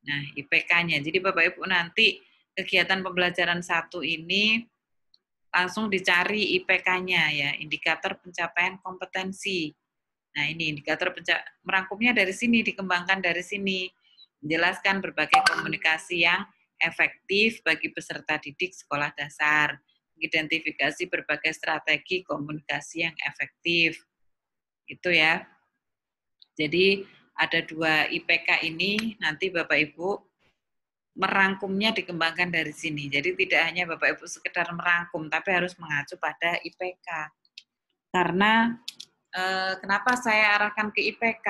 Nah, IPK-nya. Jadi Bapak Ibu nanti kegiatan pembelajaran 1 ini langsung dicari IPK-nya ya, indikator pencapaian kompetensi. Nah, ini indikator merangkumnya dari sini, dikembangkan dari sini. Menjelaskan berbagai komunikasi yang efektif bagi peserta didik sekolah dasar. Identifikasi berbagai strategi komunikasi yang efektif. Itu ya. Jadi ada 2 IPK ini, nanti Bapak Ibu merangkumnya dikembangkan dari sini. Jadi tidak hanya Bapak Ibu sekedar merangkum, tapi harus mengacu pada IPK. Karena kenapa saya arahkan ke IPK?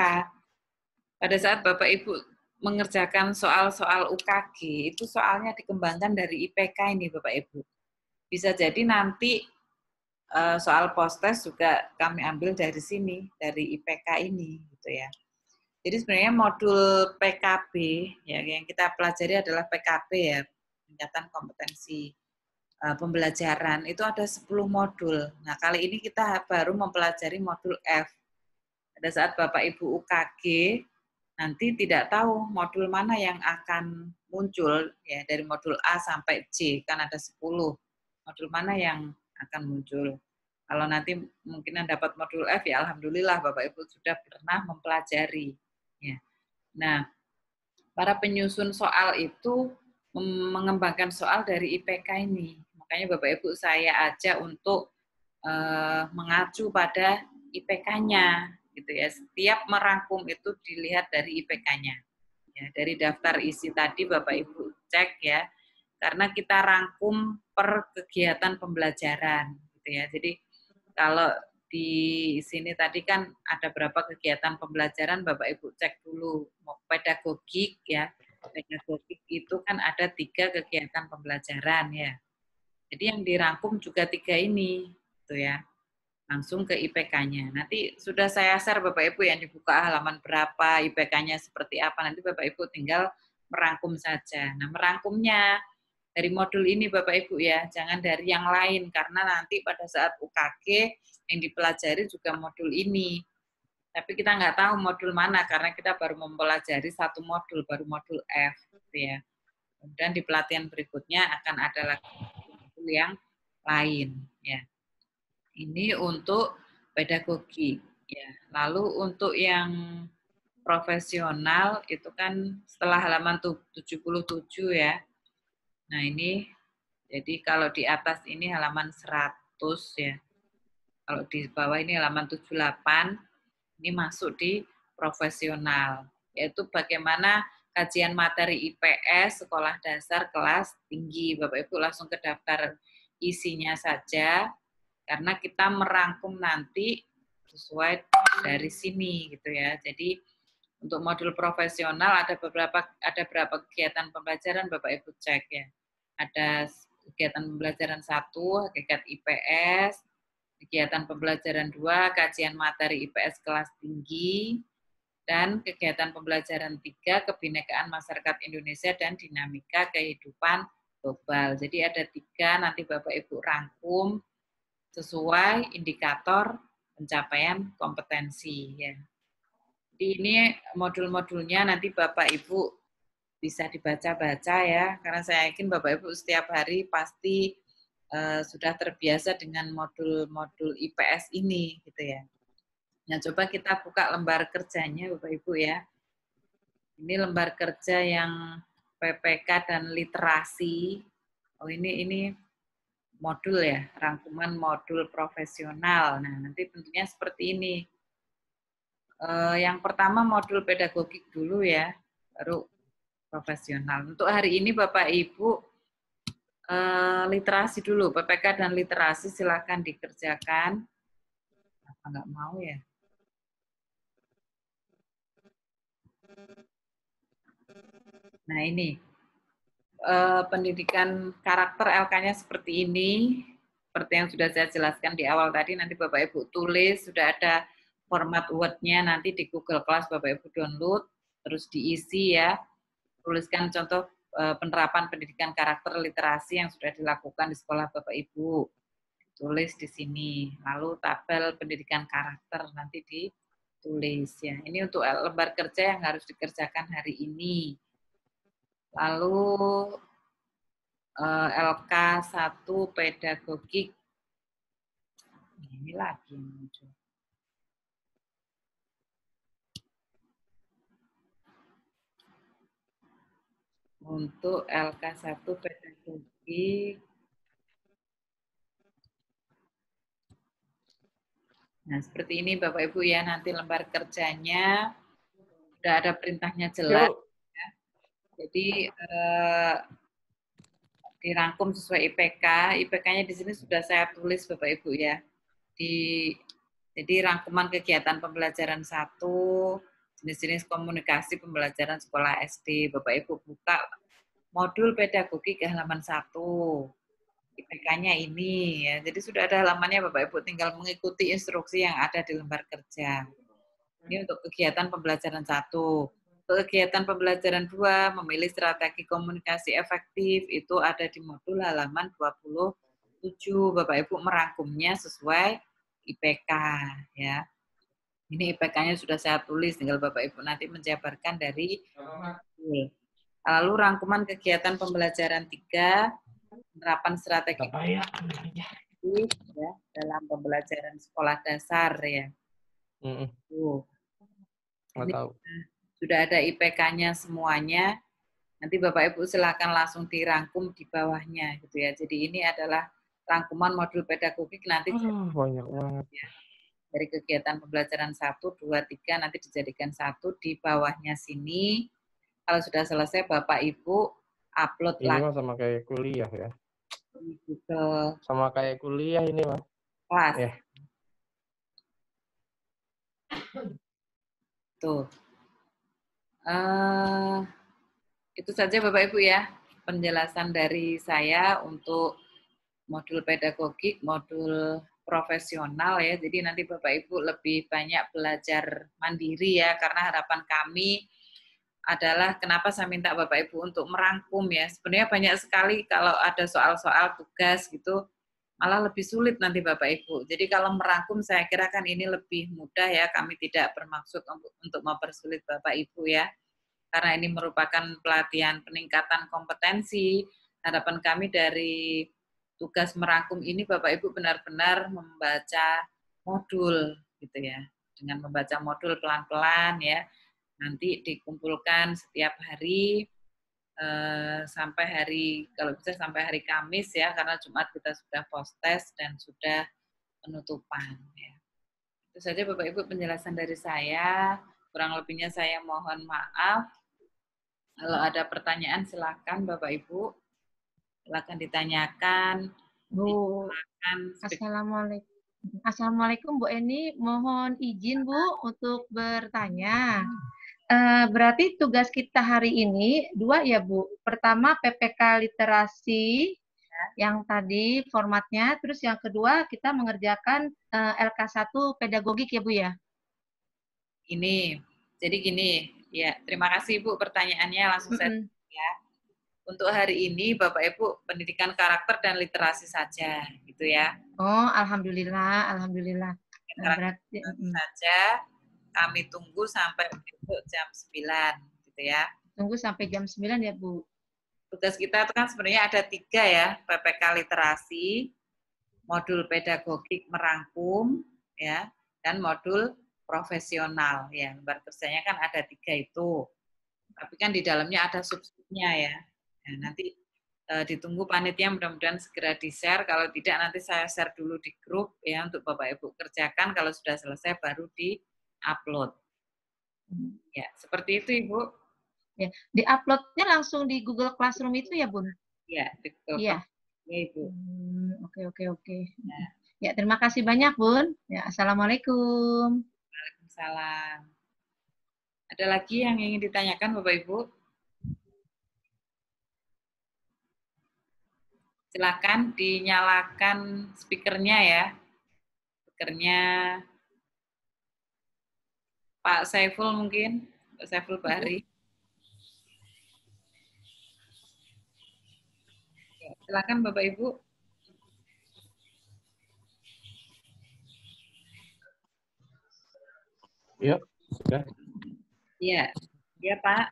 Pada saat Bapak Ibu mengerjakan soal-soal UKG, itu soalnya dikembangkan dari IPK ini Bapak Ibu. Bisa jadi nanti soal post-test juga kami ambil dari sini, dari IPK ini gitu ya. Jadi sebenarnya modul PKB ya yang kita pelajari adalah PKB ya, peningkatan kompetensi pembelajaran itu ada 10 modul. Nah, kali ini kita baru mempelajari modul F. Pada saat Bapak Ibu UKG nanti tidak tahu modul mana yang akan muncul ya dari modul A sampai C, kan ada 10. Modul mana yang akan muncul. Kalau nanti mungkin dapat modul F ya alhamdulillah Bapak Ibu sudah pernah mempelajari ya. Nah, para penyusun soal itu mengembangkan soal dari IPK ini. Makanya Bapak Ibu saya ajak untuk mengacu pada IPK-nya gitu ya. Setiap merangkum itu dilihat dari IPK-nya. Ya, dari daftar isi tadi Bapak Ibu cek ya. Karena kita rangkum per kegiatan pembelajaran gitu ya. Jadi kalau di sini tadi kan ada berapa kegiatan pembelajaran, Bapak Ibu cek dulu. Pedagogik ya, pedagogik itu kan ada 3 kegiatan pembelajaran ya. Jadi yang dirangkum juga 3 ini, gitu ya. Langsung ke IPK-nya. Nanti sudah saya share Bapak Ibu yang dibuka halaman berapa, IPK-nya seperti apa. Nanti Bapak Ibu tinggal merangkum saja. Nah, merangkumnya dari modul ini Bapak Ibu ya, jangan dari yang lain karena nanti pada saat UKG yang dipelajari juga modul ini. Tapi kita nggak tahu modul mana karena kita baru mempelajari 1 modul, baru modul F gitu ya. Kemudian di pelatihan berikutnya akan ada lagi modul yang lain ya. Ini untuk pedagogi ya. Lalu untuk yang profesional itu kan setelah halaman 77 ya. Nah, ini jadi kalau di atas ini halaman 100 ya. Kalau di bawah ini halaman 78, ini masuk di profesional, yaitu bagaimana kajian materi IPS, sekolah dasar, kelas tinggi. Bapak Ibu langsung ke daftar isinya saja, karena kita merangkum nanti sesuai dari sini gitu ya. Jadi untuk modul profesional ada berapa kegiatan pembelajaran Bapak Ibu cek ya. Ada kegiatan pembelajaran 1, hakikat IPS, kegiatan pembelajaran 2, kajian materi IPS kelas tinggi, dan kegiatan pembelajaran 3, kebinekaan masyarakat Indonesia dan dinamika kehidupan global. Jadi ada 3, nanti Bapak Ibu rangkum sesuai indikator pencapaian kompetensi ya. Jadi ini modul-modulnya nanti Bapak Ibu bisa dibaca-baca ya, karena saya yakin Bapak Ibu setiap hari pasti sudah terbiasa dengan modul-modul IPS ini gitu ya. Nah, coba kita buka lembar kerjanya Bapak Ibu ya. Ini lembar kerja yang PPK dan literasi. Oh, ini modul ya, rangkuman modul profesional. Nah, nanti tentunya seperti ini. Yang pertama modul pedagogik dulu ya, baru profesional. Untuk hari ini Bapak Ibu literasi dulu, PPK dan literasi silakan dikerjakan. Apa nggak mau ya? Nah ini pendidikan karakter LK-nya seperti ini, seperti yang sudah saya jelaskan di awal tadi. Nanti Bapak Ibu tulis, sudah ada format Word-nya nanti di Google Class Bapak Ibu download, terus diisi ya. Tuliskan contoh penerapan pendidikan karakter literasi yang sudah dilakukan di sekolah Bapak Ibu. Tulis di sini. Lalu tabel pendidikan karakter nanti ditulis ya. Ini untuk lembar kerja yang harus dikerjakan hari ini. Lalu LK1 pedagogik. Ini lagi yang muncul. Untuk LK1 pedagogik. Nah, seperti ini Bapak Ibu ya, nanti lembar kerjanya sudah ada perintahnya jelas. Yuk. Ya. Jadi dirangkum sesuai IPK. IPK-nya di sini sudah saya tulis Bapak Ibu ya. Jadi rangkuman kegiatan pembelajaran 1, jenis-jenis komunikasi pembelajaran sekolah SD. Bapak Ibu buka modul pedagogik halaman 1. IPK-nya ini ya. Jadi sudah ada halamannya Bapak Ibu, tinggal mengikuti instruksi yang ada di lembar kerja. Ini untuk kegiatan pembelajaran 1. Kegiatan pembelajaran 2, memilih strategi komunikasi efektif, itu ada di modul halaman 27. Bapak Ibu merangkumnya sesuai IPK ya. Ini IPK-nya sudah saya tulis, tinggal Bapak Ibu nanti menjabarkan dari modul. Lalu rangkuman kegiatan pembelajaran 3, penerapan strategi ya, dalam pembelajaran sekolah dasar ya. Ini tahu. Sudah ada IPK-nya semuanya. Nanti Bapak Ibu silakan langsung dirangkum di bawahnya gitu ya. Jadi ini adalah rangkuman modul pedagogik nanti banyak banget. Ya, dari kegiatan pembelajaran 1, 2, 3 nanti dijadikan 1 di bawahnya sini. Kalau sudah selesai Bapak Ibu upload ini lagi. Mah sama kayak kuliah ya. Gitu. Sama kayak kuliah ini mah. Kelas. Ya. Tuh. Itu saja Bapak Ibu ya, penjelasan dari saya untuk modul pedagogik, modul profesional ya. Jadi nanti Bapak Ibu lebih banyak belajar mandiri ya, karena harapan kami adalah kenapa saya minta Bapak Ibu untuk merangkum ya. Sebenarnya banyak sekali kalau ada soal-soal tugas gitu, malah lebih sulit nanti Bapak Ibu. Jadi kalau merangkum saya kira kan ini lebih mudah ya, kami tidak bermaksud untuk mempersulit Bapak Ibu ya. Karena ini merupakan pelatihan peningkatan kompetensi, harapan kami dari tugas merangkum ini Bapak Ibu benar-benar membaca modul gitu ya. Dengan membaca modul pelan-pelan ya. Nanti dikumpulkan setiap hari sampai hari, kalau bisa sampai hari Kamis ya, karena Jumat kita sudah post test dan sudah penutupan ya. Itu saja Bapak Ibu penjelasan dari saya. Kurang lebihnya saya mohon maaf. Kalau ada pertanyaan silakan Bapak Ibu. Silakan ditanyakan. Bu, Assalamualaikum. Assalamualaikum Bu Eni, mohon izin Bu untuk bertanya. Berarti tugas kita hari ini 2 ya Bu. Pertama PPK literasi yang tadi formatnya, terus yang kedua kita mengerjakan LK1 pedagogik ya Bu ya. Ini, jadi gini, ya terima kasih Bu pertanyaannya langsung saya ya. Untuk hari ini Bapak Ibu pendidikan karakter dan literasi saja gitu ya. Oh, alhamdulillah, alhamdulillah. Berarti saja kami tunggu sampai besok jam 9 gitu ya. Tunggu sampai jam 9 ya Bu. Tugas kita itu kan sebenarnya ada 3 ya, PPK literasi, modul pedagogik merangkum ya, dan modul profesional ya. Lembar kerjanya kan ada 3 itu. Tapi kan di dalamnya ada sub-subnya ya. Nah, nanti ditunggu panitia mudah-mudahan segera di-share. Kalau tidak nanti saya share dulu di grup ya untuk Bapak Ibu kerjakan. Kalau sudah selesai baru di-upload. Ya, seperti itu Ibu. Ya, di-uploadnya langsung di Google Classroom itu ya Bun? Ya, di Google Iya. Ya, Ibu. Oke. Ya, terima kasih banyak Bun. Ya, Assalamualaikum. Waalaikumsalam. Ada lagi yang ingin ditanyakan Bapak Ibu? Silakan dinyalakan speakernya ya. Speakernya Pak Saiful mungkin, Pak Saiful Bahri. Silakan Bapak Ibu. Iya, sudah. Iya Pak.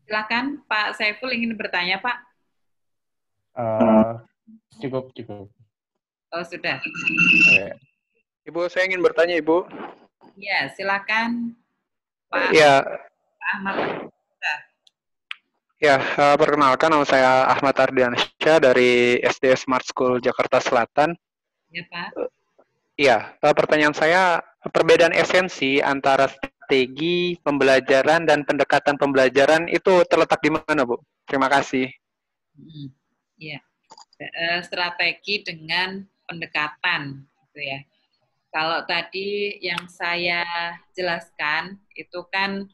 Silakan Pak Saiful ingin bertanya Pak. Cukup. Oh sudah. Ibu, saya ingin bertanya Ibu. Iya, silakan Pak. Ya. Pak Ahmad. Ya, perkenalkan nama saya Ahmad Ardiansyah dari SD Smart School Jakarta Selatan. Ya Pak. Iya, pertanyaan saya, perbedaan esensi antara strategi pembelajaran dan pendekatan pembelajaran itu terletak di mana, Bu? Terima kasih. Ya, strategi dengan pendekatan, gitu ya. Kalau tadi yang saya jelaskan itu kan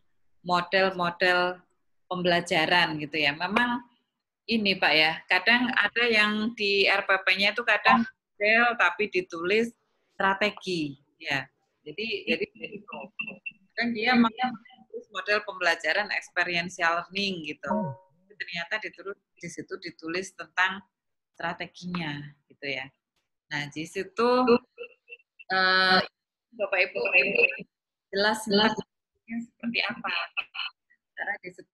model-model pembelajaran gitu ya. Memang ini Pak ya, kadang ada yang di RPP-nya itu kadang model tapi ditulis strategi ya. Jadi kan dia menulis model pembelajaran experiential learning gitu. Ternyata di situ ditulis tentang strateginya gitu ya. Nah, di situ Bapak Ibu jelas sintaksisnya seperti apa cara disebut.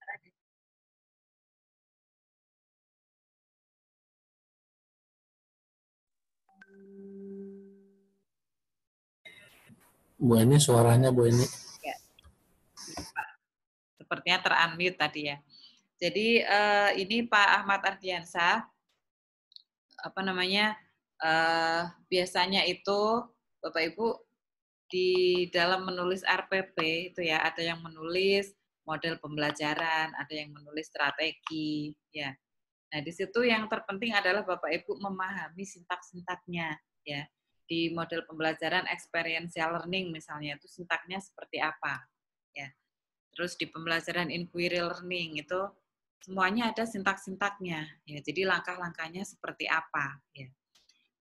Bu Eni, suaranya Bu Eni. Ya, sepertinya ter-unmute tadi ya. Jadi ini Pak Ahmad Ardiansah, apa namanya, biasanya itu Bapak Ibu di dalam menulis RPP itu ya, ada yang menulis model pembelajaran, ada yang menulis strategi, ya. Nah, di situ yang terpenting adalah Bapak Ibu memahami sintak-sintaknya, ya. Di model pembelajaran experiential learning misalnya itu sintaknya seperti apa, ya. Terus di pembelajaran inquiry learning itu semuanya ada sintak-sintaknya, ya. Jadi langkah-langkahnya seperti apa, ya.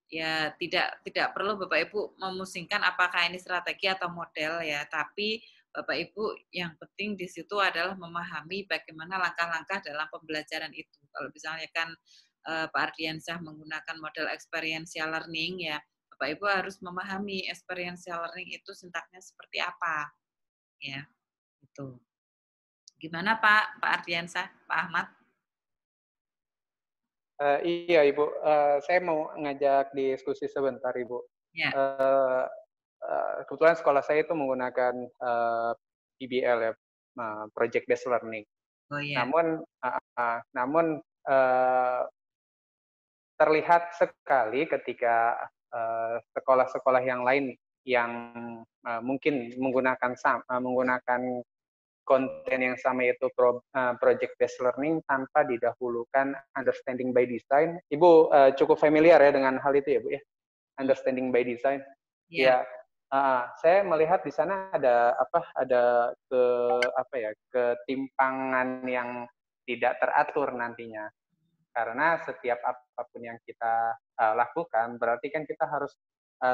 Ya tidak perlu Bapak Ibu memusingkan apakah ini strategi atau model ya, tapi Bapak Ibu yang penting di situ adalah memahami bagaimana langkah-langkah dalam pembelajaran itu. Kalau misalnya kan Pak Ardiansyah menggunakan model experiential learning ya, Bapak Ibu harus memahami experiential learning itu sintaknya seperti apa ya. Itu. Gimana Pak Ardiansyah, Pak Ahmad? Iya, Ibu. Saya mau ngajak diskusi sebentar, Ibu. Ya. Kebetulan sekolah saya itu menggunakan PBL ya, Project Based Learning. Oh ya. Namun terlihat sekali ketika sekolah-sekolah yang lain yang mungkin menggunakan konten yang sama yaitu project based learning tanpa didahulukan understanding by design. Ibu cukup familiar ya dengan hal itu ya, Bu ya. Understanding by design. Ya, saya melihat di sana ada ketimpangan yang tidak teratur nantinya. Karena setiap apapun yang kita lakukan berarti kan kita harus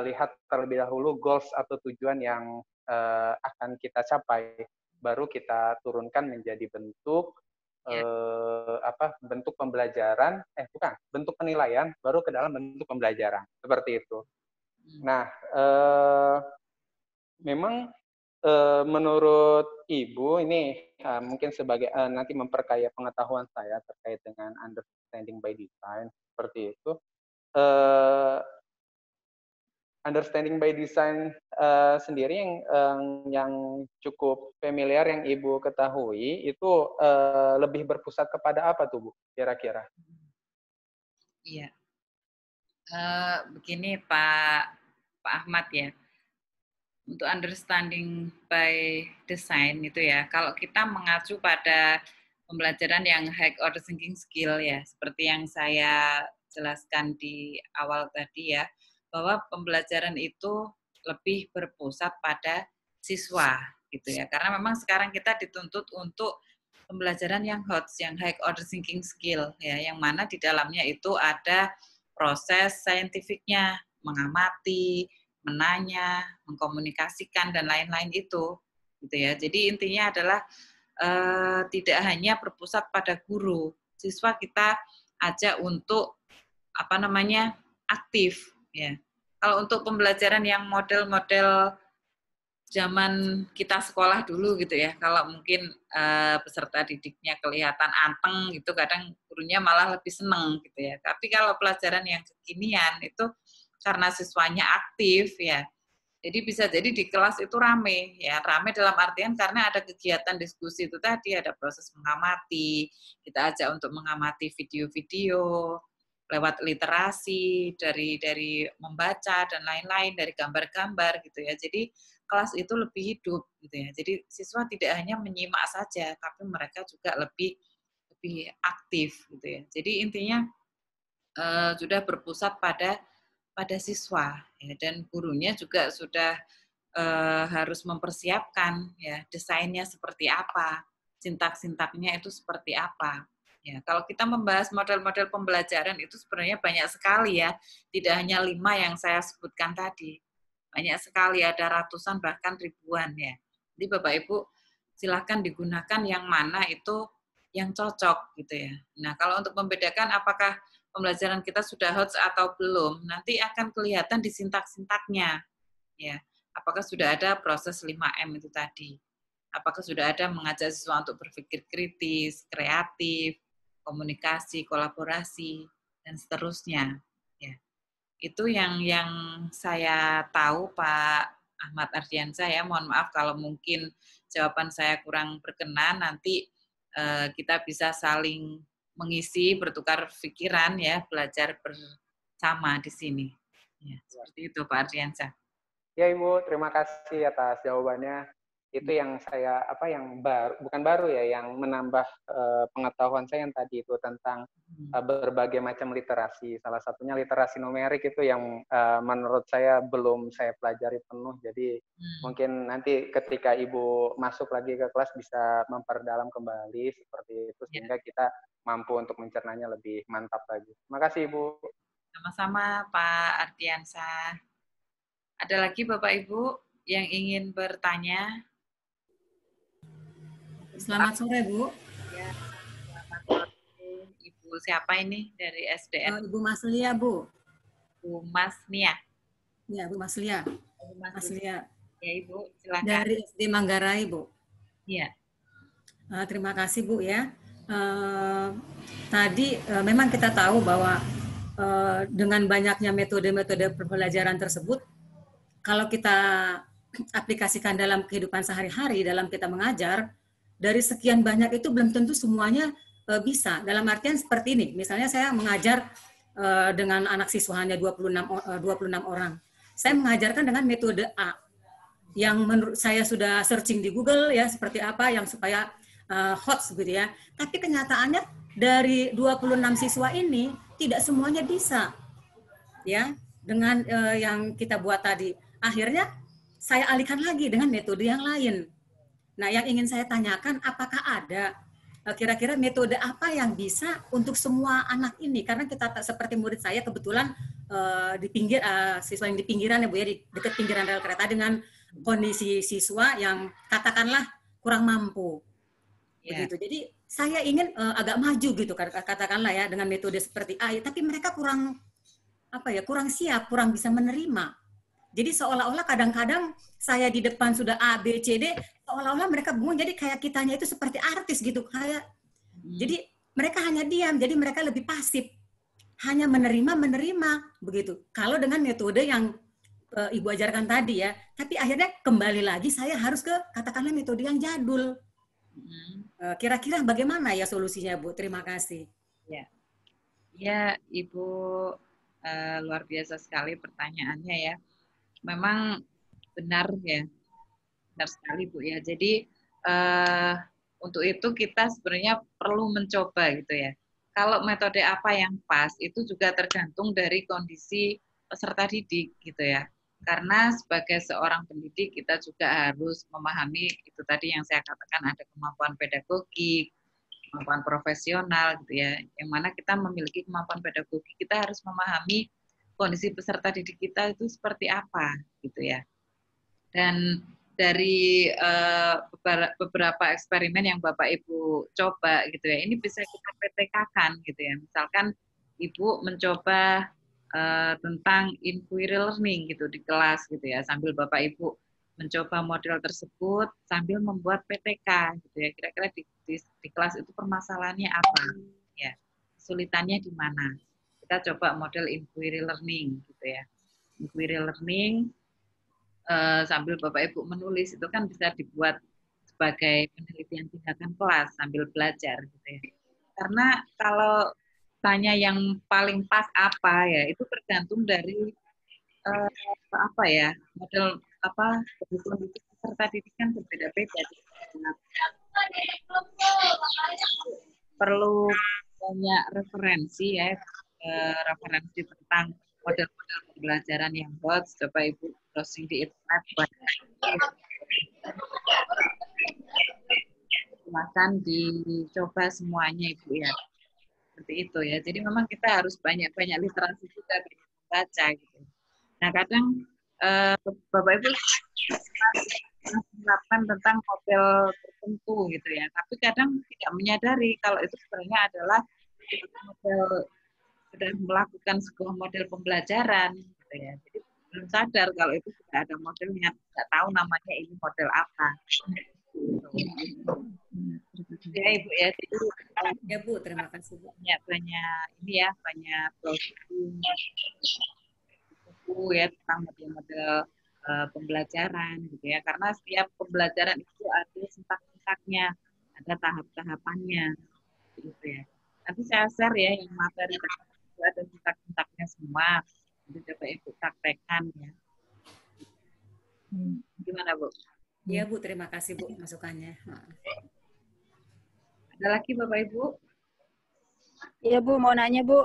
lihat terlebih dahulu goals atau tujuan yang akan kita capai, baru kita turunkan menjadi bentuk bentuk pembelajaran, bentuk penilaian, baru ke dalam bentuk pembelajaran, seperti itu. Nah, memang menurut Ibu ini mungkin sebagai nanti memperkaya pengetahuan saya terkait dengan understanding by design, seperti itu. Understanding by design sendiri yang cukup familiar yang Ibu ketahui itu lebih berpusat kepada apa tuh Bu kira-kira? Iya. Begini Pak Ahmad ya. Untuk understanding by design itu ya, kalau kita mengacu pada pembelajaran yang high order thinking skill ya, seperti yang saya jelaskan di awal tadi ya, bahwa pembelajaran itu lebih berpusat pada siswa gitu ya. Karena memang sekarang kita dituntut untuk pembelajaran yang HOTS, yang high order thinking skill ya, yang mana di dalamnya itu ada proses saintifiknya, mengamati, menanya, mengkomunikasikan dan lain-lain itu gitu ya. Jadi intinya adalah tidak hanya berpusat pada guru, siswa kita ajak untuk aktif ya. Kalau untuk pembelajaran yang model-model zaman kita sekolah dulu gitu ya, kalau mungkin peserta didiknya kelihatan anteng gitu, kadang gurunya malah lebih seneng gitu ya. Tapi kalau pelajaran yang kekinian itu karena siswanya aktif ya, jadi bisa jadi di kelas itu rame ya, rame dalam artian karena ada kegiatan diskusi itu tadi, ada proses mengamati, kita ajak untuk mengamati video-video, lewat literasi, dari membaca dan lain-lain, dari gambar-gambar gitu ya. Jadi kelas itu lebih hidup gitu ya. Jadi siswa tidak hanya menyimak saja, tapi mereka juga lebih aktif gitu ya. Jadi intinya sudah berpusat pada siswa ya, dan gurunya juga sudah harus mempersiapkan ya desainnya seperti apa, sintak-sintaknya itu seperti apa. Ya, kalau kita membahas model-model pembelajaran itu sebenarnya banyak sekali ya, tidak hanya 5 yang saya sebutkan tadi. Banyak sekali, ada ratusan bahkan ribuan ya. Jadi Bapak Ibu silahkan digunakan yang mana itu yang cocok gitu ya. Nah, kalau untuk membedakan apakah pembelajaran kita sudah hot atau belum, nanti akan kelihatan di sintak-sintaknya. Ya, apakah sudah ada proses 5M itu tadi? Apakah sudah ada mengajak siswa untuk berpikir kritis, kreatif, komunikasi, kolaborasi, dan seterusnya. Ya, itu yang saya tahu Pak Ahmad Ardiansyah ya. Mohon maaf kalau mungkin jawaban saya kurang berkenan. Nanti kita bisa saling mengisi, bertukar pikiran ya, belajar bersama di sini. Ya, seperti itu Pak Ardiansyah. Ya Ibu, terima kasih atas jawabannya. Itu yang saya yang baru, bukan baru ya, yang menambah pengetahuan saya yang tadi itu tentang berbagai macam literasi. Salah satunya literasi numerik itu yang menurut saya belum saya pelajari penuh. Jadi mungkin nanti ketika Ibu masuk lagi ke kelas bisa memperdalam kembali seperti itu sehingga kita mampu untuk mencernanya lebih mantap lagi. Terima kasih Ibu. Sama-sama Pak Ardiansyah. Ada lagi Bapak Ibu yang ingin bertanya? Selamat sore, Bu. Ya, selamat sore. Ibu siapa ini dari SDN? Ibu Maslia, Bu. Bu Masnia. Ya, Bu Maslia. Bu Maslia. Ya, Ibu, silakan. Dari SD Manggarai, Bu. Iya. Terima kasih, Bu ya. Tadi memang kita tahu bahwa dengan banyaknya metode-metode pembelajaran tersebut, kalau kita aplikasikan dalam kehidupan sehari-hari, dalam kita mengajar, dari sekian banyak itu belum tentu semuanya bisa. Dalam artian seperti ini, misalnya saya mengajar dengan anak siswa hanya 26 orang. Saya mengajarkan dengan metode A, yang menurut saya sudah searching di Google ya, seperti apa yang supaya hot gitu ya. Tapi kenyataannya dari 26 siswa ini tidak semuanya bisa. Ya, dengan yang kita buat tadi. Akhirnya saya alihkan lagi dengan metode yang lain. Nah, yang ingin saya tanyakan, apakah ada kira-kira metode apa yang bisa untuk semua anak ini? Karena kita seperti murid saya kebetulan di pinggir siswa yang di pinggiran ya Bu ya, di dekat pinggiran rel kereta dengan kondisi siswa yang katakanlah kurang mampu. Begitu. Jadi saya ingin agak maju gitu katakanlah ya dengan metode seperti A, tapi mereka kurang siap, kurang bisa menerima. Jadi seolah-olah kadang-kadang saya di depan sudah A, B, C, D, seolah-olah mereka bingung, jadi kayak kitanya itu seperti artis gitu. Jadi mereka hanya diam, jadi mereka lebih pasif. Hanya menerima, begitu. Kalau dengan metode yang Ibu ajarkan tadi ya, tapi akhirnya kembali lagi saya harus ke katakanlah metode yang jadul. Kira-kira bagaimana ya solusinya Bu? Terima kasih. Ya Ibu, luar biasa sekali pertanyaannya ya. Memang benar ya, benar sekali Bu ya. Jadi untuk itu kita sebenarnya perlu mencoba gitu ya. Kalau metode apa yang pas itu juga tergantung dari kondisi peserta didik gitu ya. Karena sebagai seorang pendidik kita juga harus memahami itu tadi yang saya katakan, ada kemampuan pedagogik, kemampuan profesional gitu ya. Yang mana kita memiliki kemampuan pedagogik, kita harus memahami kondisi peserta didik kita itu seperti apa gitu ya. Dan dari beberapa eksperimen yang Bapak Ibu coba gitu ya, ini bisa kita PTK-kan gitu ya. Misalkan Ibu mencoba tentang inquiry learning gitu di kelas gitu ya, sambil Bapak Ibu mencoba model tersebut sambil membuat PTK gitu ya. Kira-kira di kelas itu permasalahannya apa ya, kesulitannya di mana. Kita coba model inquiry learning gitu ya. Inquiry learning sambil Bapak Ibu menulis itu kan bisa dibuat sebagai penelitian tindakan kelas sambil belajar gitu ya. Karena kalau bahasanya yang paling pas apa ya, itu tergantung dari apa ya, model apa kebutuhan itu peserta didik kan berbeda-beda. Perlu banyak referensi ya, referensi tentang model-model pembelajaran yang hot. Coba Ibu browsing di internet banyak. Silakan dicoba semuanya Ibu ya. Seperti itu ya. Jadi memang kita harus banyak-banyak literasi juga baca gitu. Nah kadang Bapak Ibu menerapkan tentang model tertentu gitu ya, tapi kadang tidak menyadari kalau itu sebenarnya adalah model sudah melakukan sebuah model pembelajaran gitu ya. Jadi belum sadar kalau itu sudah ada modelnya, tidak tahu namanya ini model apa. Ya Ibu ya, jadi ya Bu, terima kasih Bu. Banyak ini ya, banyak browsing buku ya tentang model-model pembelajaran gitu ya, karena setiap pembelajaran itu ada sentak-sentaknya, ada tahap-tahapannya gitu ya. Nanti saya share ya yang materi itu ada sentak-sentaknya semua, nanti coba Ibu praktekkan ya. Gimana Bu? Ya Bu, terima kasih Bu masukannya. Ada lagi Bapak Ibu? Iya Bu, mau nanya Bu.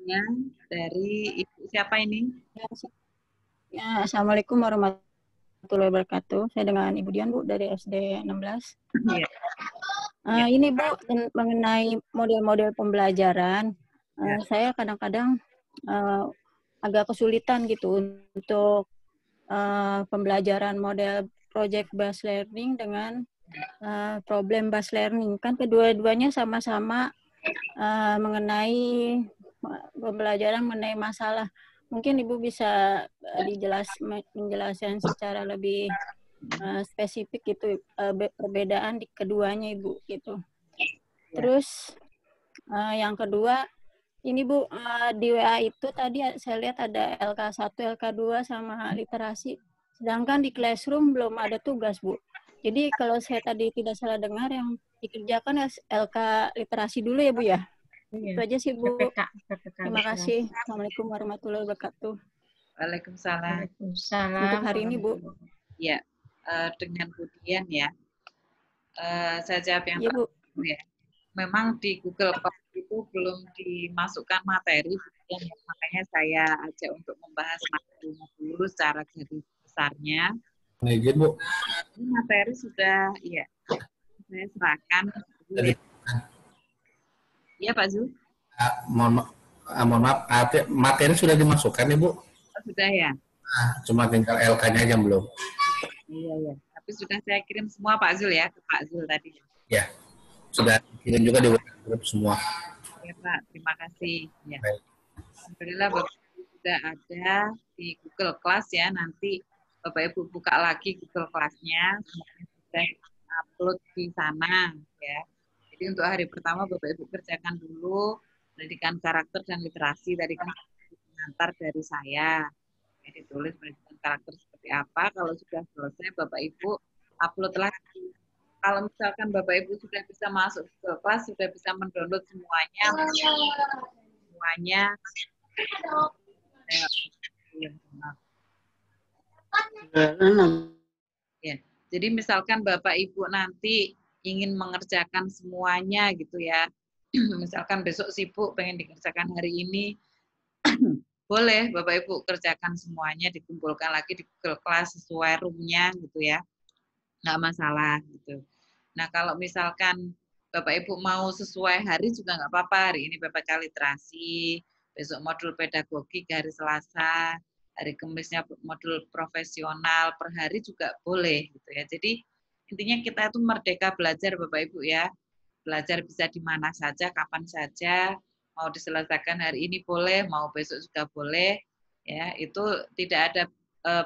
Ya, dari Ibu siapa ini? Ya, Assalamualaikum warahmatullahi wabarakatuh. Saya dengan Ibu Dian Bu dari SD 16. Iya. Ini Bu mengenai model-model pembelajaran. Saya kadang-kadang agak kesulitan gitu untuk pembelajaran model project based learning dengan problem based learning. Kan kedua-duanya sama-sama mengenai pembelajaran mengenai masalah. Mungkin Ibu bisa menjelaskan secara lebih spesifik gitu perbedaan di keduanya Ibu gitu. Terus yang kedua ini Bu di WA itu tadi saya lihat ada LK1, LK2 sama literasi. Sedangkan di Classroom belum ada tugas Bu. Jadi kalau saya tadi tidak salah dengar yang dikerjakan LK literasi dulu ya Bu ya. Iya. Itu aja sih Bu. PPK Terima kasih. Assalamualaikum warahmatullahi wabarakatuh. Waalaikumsalam. Untuk hari ini Bu. Ya, dengan Budian ya. Saya jawab yang ya, Bu. Ya. Memang di Google Class itu belum dimasukkan materi, Budian, ya. Makanya saya ajak untuk membahas materinya dulu secara garis besarnya. Izin Bu. Ini materi sudah, ya, saya serahkan. Iya Pak Zul? Mohon maaf, materi sudah dimasukkan Ibu? Sudah ya? Cuma tinggal LK-nya aja belum. Iya. Tapi sudah saya kirim semua Pak Zul ya, ke Pak Zul tadi. Ya, sudah kirim juga di grup semua. Ya Pak, terima kasih. Ya. Baik. Alhamdulillah Bapak Ibu sudah ada di Google Class ya, nanti Bapak Ibu buka lagi Google Class-nya, semuanya sudah upload di sana ya. Jadi untuk hari pertama Bapak Ibu kerjakan dulu pendidikan karakter dan literasi, tadi kan pengantar dari saya. Jadi ditulis pendidikan karakter seperti apa, kalau sudah selesai Bapak Ibu upload lagi. Kalau misalkan Bapak Ibu sudah bisa masuk ke kelas, sudah bisa mendownload semuanya. Ya, jadi misalkan Bapak Ibu nanti ingin mengerjakan semuanya gitu ya. Misalkan besok sibuk pengen dikerjakan hari ini, boleh Bapak Ibu kerjakan semuanya, dikumpulkan lagi di Google Class sesuai room-nya gitu ya. Nggak masalah gitu. Nah kalau misalkan Bapak Ibu mau sesuai hari juga nggak apa-apa. Hari ini PPK literasi, besok modul pedagogik hari Selasa, hari Kamisnya modul profesional, per hari juga boleh gitu ya. Jadi intinya kita itu merdeka belajar Bapak Ibu ya. Belajar bisa di mana saja, kapan saja, mau diselesaikan hari ini boleh, mau besok juga boleh. Ya, itu tidak ada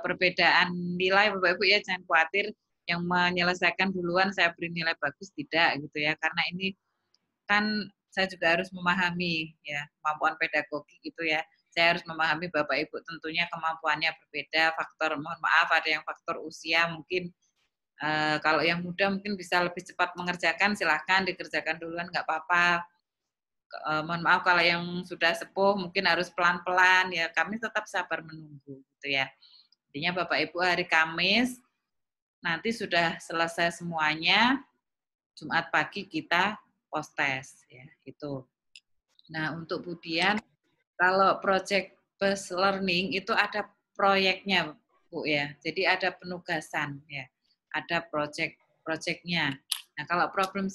perbedaan nilai Bapak Ibu ya, jangan khawatir yang menyelesaikan duluan saya beri nilai bagus, tidak gitu ya. Karena ini kan saya juga harus memahami ya kemampuan pedagogi gitu ya. Saya harus memahami Bapak Ibu tentunya kemampuannya berbeda, faktor mohon maaf ada yang faktor usia mungkin kalau yang muda mungkin bisa lebih cepat mengerjakan, silahkan dikerjakan duluan nggak apa-apa. Mohon maaf kalau yang sudah sepuh mungkin harus pelan-pelan ya, kami tetap sabar menunggu gitu ya. Intinya Bapak Ibu hari Kamis nanti sudah selesai semuanya, Jumat pagi kita post test ya, itu. Nah, untuk kemudian kalau project based learning itu ada proyeknya Bu ya. Jadi ada penugasan ya. Ada project-projectnya. Nah, kalau problem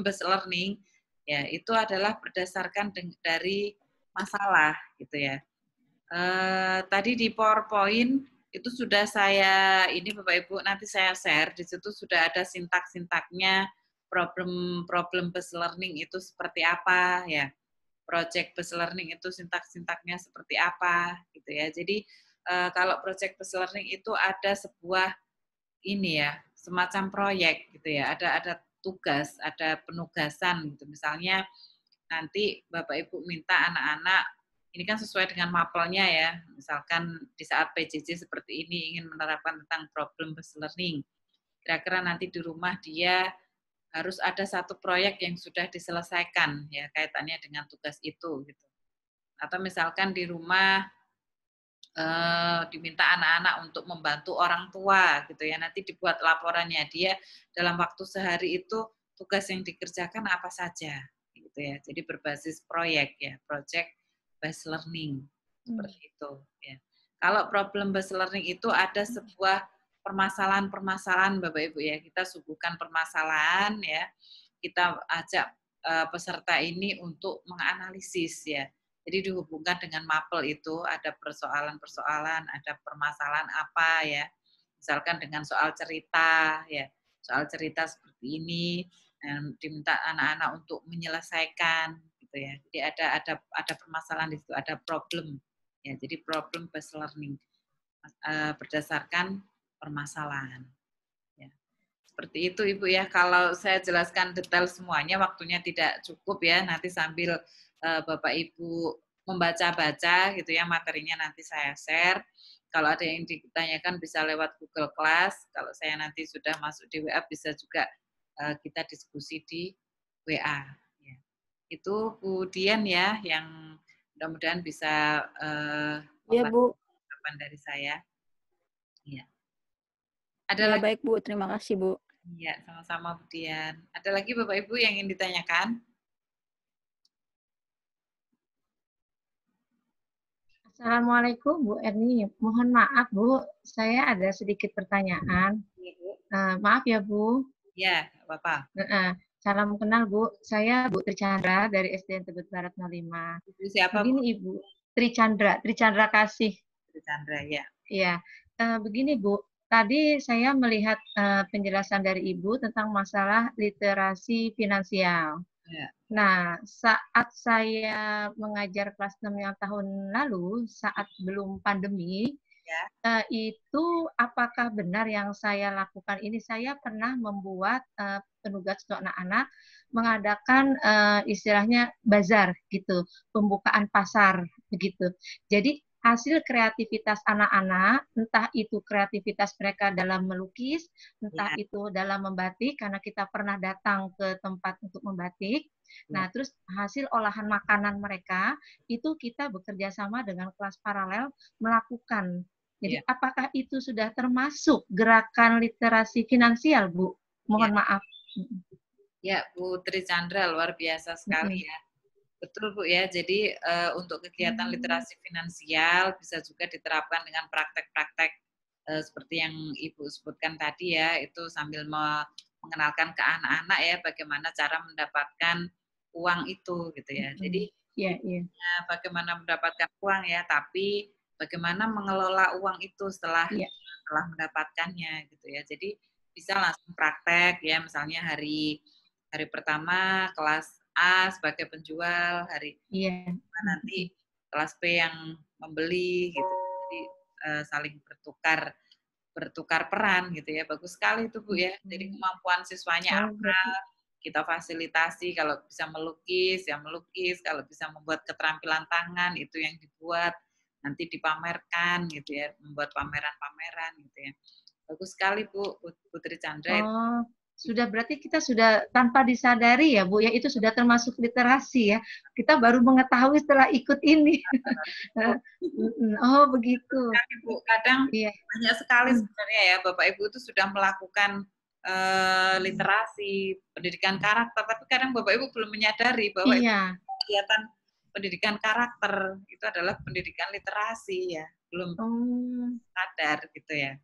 based learning ya itu adalah berdasarkan dari masalah gitu ya. Tadi di PowerPoint itu sudah saya ini Bapak Ibu nanti saya share, di situ sudah ada sintak-sintaknya problem based learning itu seperti apa ya. Project based learning itu sintak-sintaknya seperti apa gitu ya. Jadi kalau project based learning itu ada sebuah ini ya, semacam proyek gitu ya. Ada tugas, ada penugasan gitu. Misalnya nanti Bapak Ibu minta anak-anak ini kan sesuai dengan mapelnya ya. Misalkan di saat PJJ seperti ini ingin menerapkan tentang problem based learning. Kira-kira nanti di rumah dia harus ada satu proyek yang sudah diselesaikan ya kaitannya dengan tugas itu gitu. Atau misalkan di rumah diminta anak-anak untuk membantu orang tua gitu ya, nanti dibuat laporannya dia dalam waktu sehari itu tugas yang dikerjakan apa saja gitu ya. Jadi berbasis proyek ya, project based learning seperti itu ya. Kalau problem based learning itu ada sebuah permasalahan-permasalahan Bapak Ibu ya, kita suguhkan permasalahan ya, kita ajak peserta ini untuk menganalisis ya. Jadi dihubungkan dengan mapel itu ada persoalan-persoalan, ada permasalahan apa ya. Misalkan dengan soal cerita ya, soal cerita seperti ini dan diminta anak-anak untuk menyelesaikan gitu ya. Jadi ada permasalahan di situ, ada problem ya. Jadi problem based learning berdasarkan permasalahan. Ya. Seperti itu Ibu ya. Kalau saya jelaskan detail semuanya waktunya tidak cukup ya. Nanti sambil Bapak Ibu membaca-baca gitu ya materinya nanti saya share. Kalau ada yang ditanyakan bisa lewat Google Class. Kalau saya nanti sudah masuk di WA bisa juga kita diskusi di WA. Ya. Itu kemudian ya yang mudah-mudahan bisa Ya, Bu. jawaban dari saya. Ya. Ya, baik Bu. Terima kasih Bu. Iya, sama-sama Bu Dian. Ada lagi Bapak Ibu yang ingin ditanyakan? Assalamualaikum Bu Erni. Mohon maaf Bu, saya ada sedikit pertanyaan. Maaf ya Bu. Ya, Bapak. Salam kenal Bu, saya Bu Trichandra dari SDN Tebet Barat 05. Siapa begini Bu? Ibu, Trichandra Kasih. Trichandra ya. Iya, begini Bu, tadi saya melihat penjelasan dari Ibu tentang masalah literasi finansial. Ya. Nah, saat saya mengajar kelas 6 yang tahun lalu, saat belum pandemi, ya. Itu apakah benar yang saya lakukan ini? Saya pernah membuat penugas untuk anak-anak mengadakan istilahnya bazar gitu, pembukaan pasar begitu. Jadi hasil kreativitas anak-anak, entah itu kreativitas mereka dalam melukis, entah itu dalam membatik, karena kita pernah datang ke tempat untuk membatik. Nah, terus hasil olahan makanan mereka, itu kita bekerja sama dengan kelas paralel melakukan. Jadi, apakah itu sudah termasuk gerakan literasi finansial, Bu? Mohon maaf. Ya, Bu Trichandra, luar biasa sekali ya. Betul Bu ya, jadi untuk kegiatan literasi finansial bisa juga diterapkan dengan praktek-praktek seperti yang Ibu sebutkan tadi ya, itu sambil mengenalkan ke anak-anak ya bagaimana cara mendapatkan uang itu gitu ya. Jadi bagaimana mendapatkan uang ya, tapi bagaimana mengelola uang itu setelah mendapatkannya gitu ya. Jadi bisa langsung praktek ya, misalnya hari pertama kelas A sebagai penjual, hari nanti kelas B yang membeli gitu. Jadi saling bertukar peran gitu ya. Bagus sekali itu Bu ya. Jadi kemampuan siswanya apa, kita fasilitasi. Kalau bisa melukis ya melukis, kalau bisa membuat keterampilan tangan itu yang dibuat, nanti dipamerkan gitu ya, membuat pameran-pameran gitu ya. Bagus sekali Bu Trichandra. sudah berarti kita sudah tanpa disadari ya Bu ya, itu sudah termasuk literasi ya. Kita baru mengetahui setelah ikut ini. Oh begitu. Bu, kadang iya. banyak sekali sebenarnya ya Bapak Ibu itu sudah melakukan literasi, pendidikan karakter, tapi kadang Bapak Ibu belum menyadari bahwa kegiatan pendidikan karakter itu adalah pendidikan literasi ya, belum sadar gitu ya,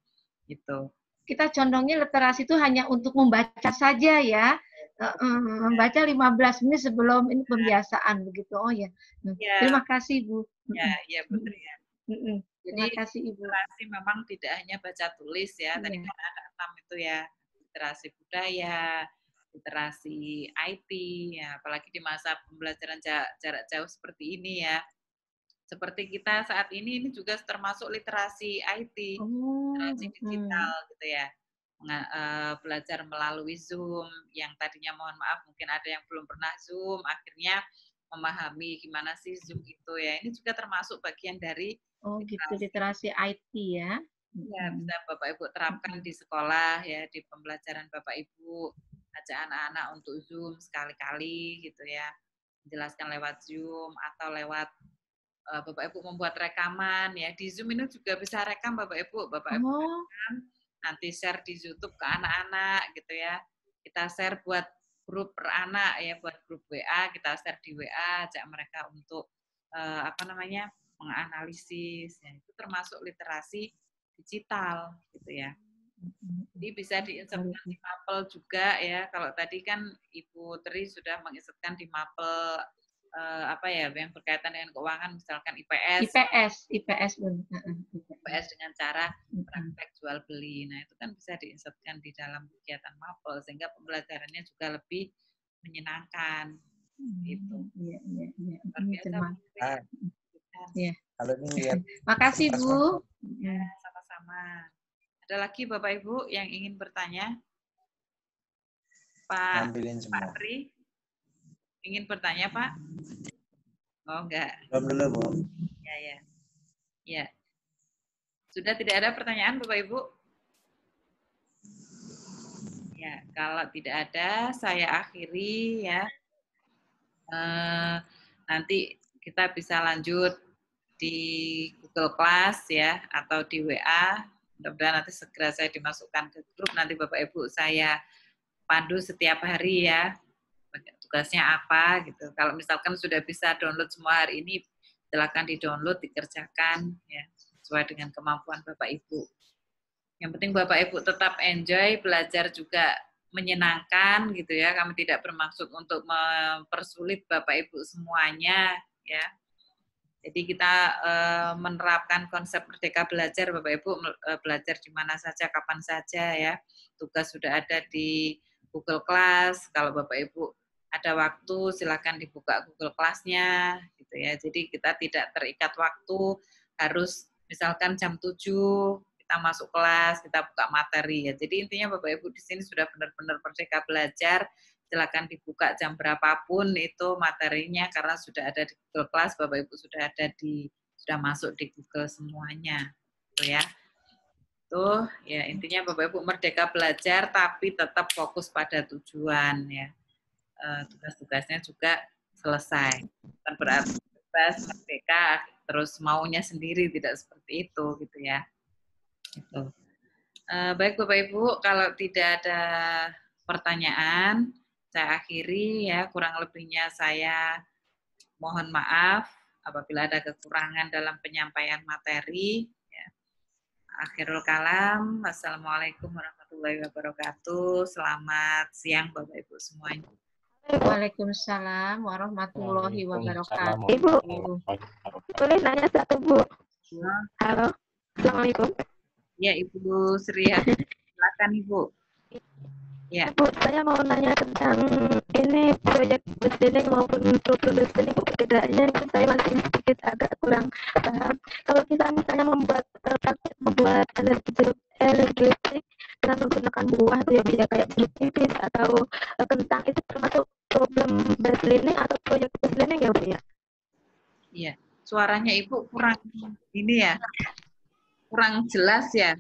gitu. Kita condongnya literasi itu hanya untuk membaca saja ya, membaca 15 menit sebelum ini pembiasaan begitu. Oh ya, terima kasih Bu. Ya betul ya. Terima kasih Ibu. Literasi memang tidak hanya baca tulis ya, tadi kan ada 6 itu ya, literasi budaya, literasi IT, ya, apalagi di masa pembelajaran jarak jauh seperti ini ya. Seperti kita saat ini juga termasuk literasi IT, literasi digital gitu ya. Belajar melalui Zoom, yang tadinya mohon maaf mungkin ada yang belum pernah Zoom, akhirnya memahami gimana sih Zoom itu ya. Ini juga termasuk bagian dari literasi IT ya. Ya, bisa Bapak Ibu terapkan di sekolah ya, di pembelajaran Bapak Ibu, ajak anak-anak untuk Zoom sekali-kali gitu ya, menjelaskan lewat Zoom atau lewat Bapak Ibu membuat rekaman ya, di Zoom ini juga bisa rekam Bapak Ibu rekam, nanti share di YouTube ke anak-anak gitu ya, kita share buat grup per anak ya, buat grup WA, kita share di WA, ajak mereka untuk menganalisis ya, itu termasuk literasi digital gitu ya. Jadi bisa diinsertkan di Mapel juga ya. Kalau tadi kan Ibu Tri sudah menginsertkan di Mapel yang berkaitan dengan keuangan, misalkan IPS dengan cara praktek jual beli. Nah, itu kan bisa diinsertkan di dalam kegiatan Mapel sehingga pembelajarannya juga lebih menyenangkan. Gitu. Iya. Makasih Bu. Ya, sama-sama. Ada lagi Bapak Ibu yang ingin bertanya? Pak Tri, ingin bertanya Pak? Oh enggak. Belum dulu Bu. Ya. Sudah tidak ada pertanyaan Bapak Ibu? Ya, kalau tidak ada saya akhiri ya. Nanti kita bisa lanjut di Google Class ya, atau di WA. Mudah-mudahan nanti segera saya dimasukkan ke grup, nanti Bapak Ibu saya pandu setiap hari ya, tugasnya apa gitu. Kalau misalkan sudah bisa download semua hari ini, silakan di-download, dikerjakan ya, sesuai dengan kemampuan Bapak Ibu. Yang penting Bapak Ibu tetap enjoy, belajar juga menyenangkan gitu ya. Kami tidak bermaksud untuk mempersulit Bapak Ibu semuanya ya. Jadi kita menerapkan konsep merdeka belajar, Bapak Ibu belajar di mana saja, kapan saja ya. Tugas sudah ada di Google Class. Kalau Bapak Ibu ada waktu, silakan dibuka Google Class-nya, gitu ya. Jadi kita tidak terikat waktu, harus misalkan jam 7 kita masuk kelas, kita buka materi ya. Jadi intinya Bapak Ibu di sini sudah benar-benar merdeka belajar. Silakan dibuka jam berapapun itu materinya, karena sudah ada di Google Class, Bapak Ibu sudah masuk di Google semuanya, gitu ya. Tuh, ya intinya Bapak Ibu merdeka belajar, tapi tetap fokus pada tujuan ya. Tugas-tugasnya juga selesai. Bukan berarti bebas merdeka terus maunya sendiri, tidak seperti itu, gitu ya. Gitu. Baik Bapak Ibu, kalau tidak ada pertanyaan, saya akhiri ya, kurang lebihnya saya mohon maaf apabila ada kekurangan dalam penyampaian materi. Ya. Akhirul kalam, wassalamualaikum warahmatullahi wabarakatuh. Selamat siang Bapak Ibu semuanya. Waalaikumsalam warahmatullahi wabarakatuh. Ibu, boleh nanya satu Bu? Halo, assalamualaikum. Ya Ibu Sri, silakan Ibu. Ya. Bu, saya mau nanya tentang ini proyek listening maupun struktur listening, perbedaannya itu saya masih sedikit agak kurang paham. Kalau kita misalnya membuat energi listrik dengan menggunakan buah itu ya bisa kayak jeruk nipis atau kentang, itu termasuk problem based learning atau proyek based learning ya Bu ya? Iya, suaranya Ibu kurang ini ya, kurang jelas ya.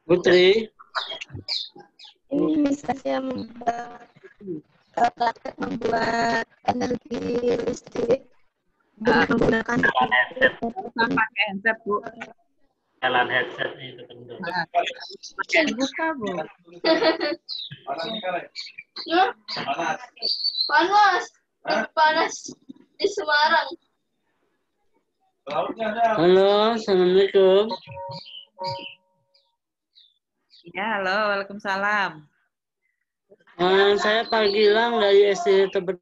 Putri. ini misalnya praktek membuat energi listrik dengan menggunakan pakai handset, Bu. Jalan headset itu tentu. Buka, Bu. Panas. Panas di Semarang. Halo, Assalamualaikum. Ya, halo, waalaikumsalam. Saya Pak Gilang dari SD Tebet.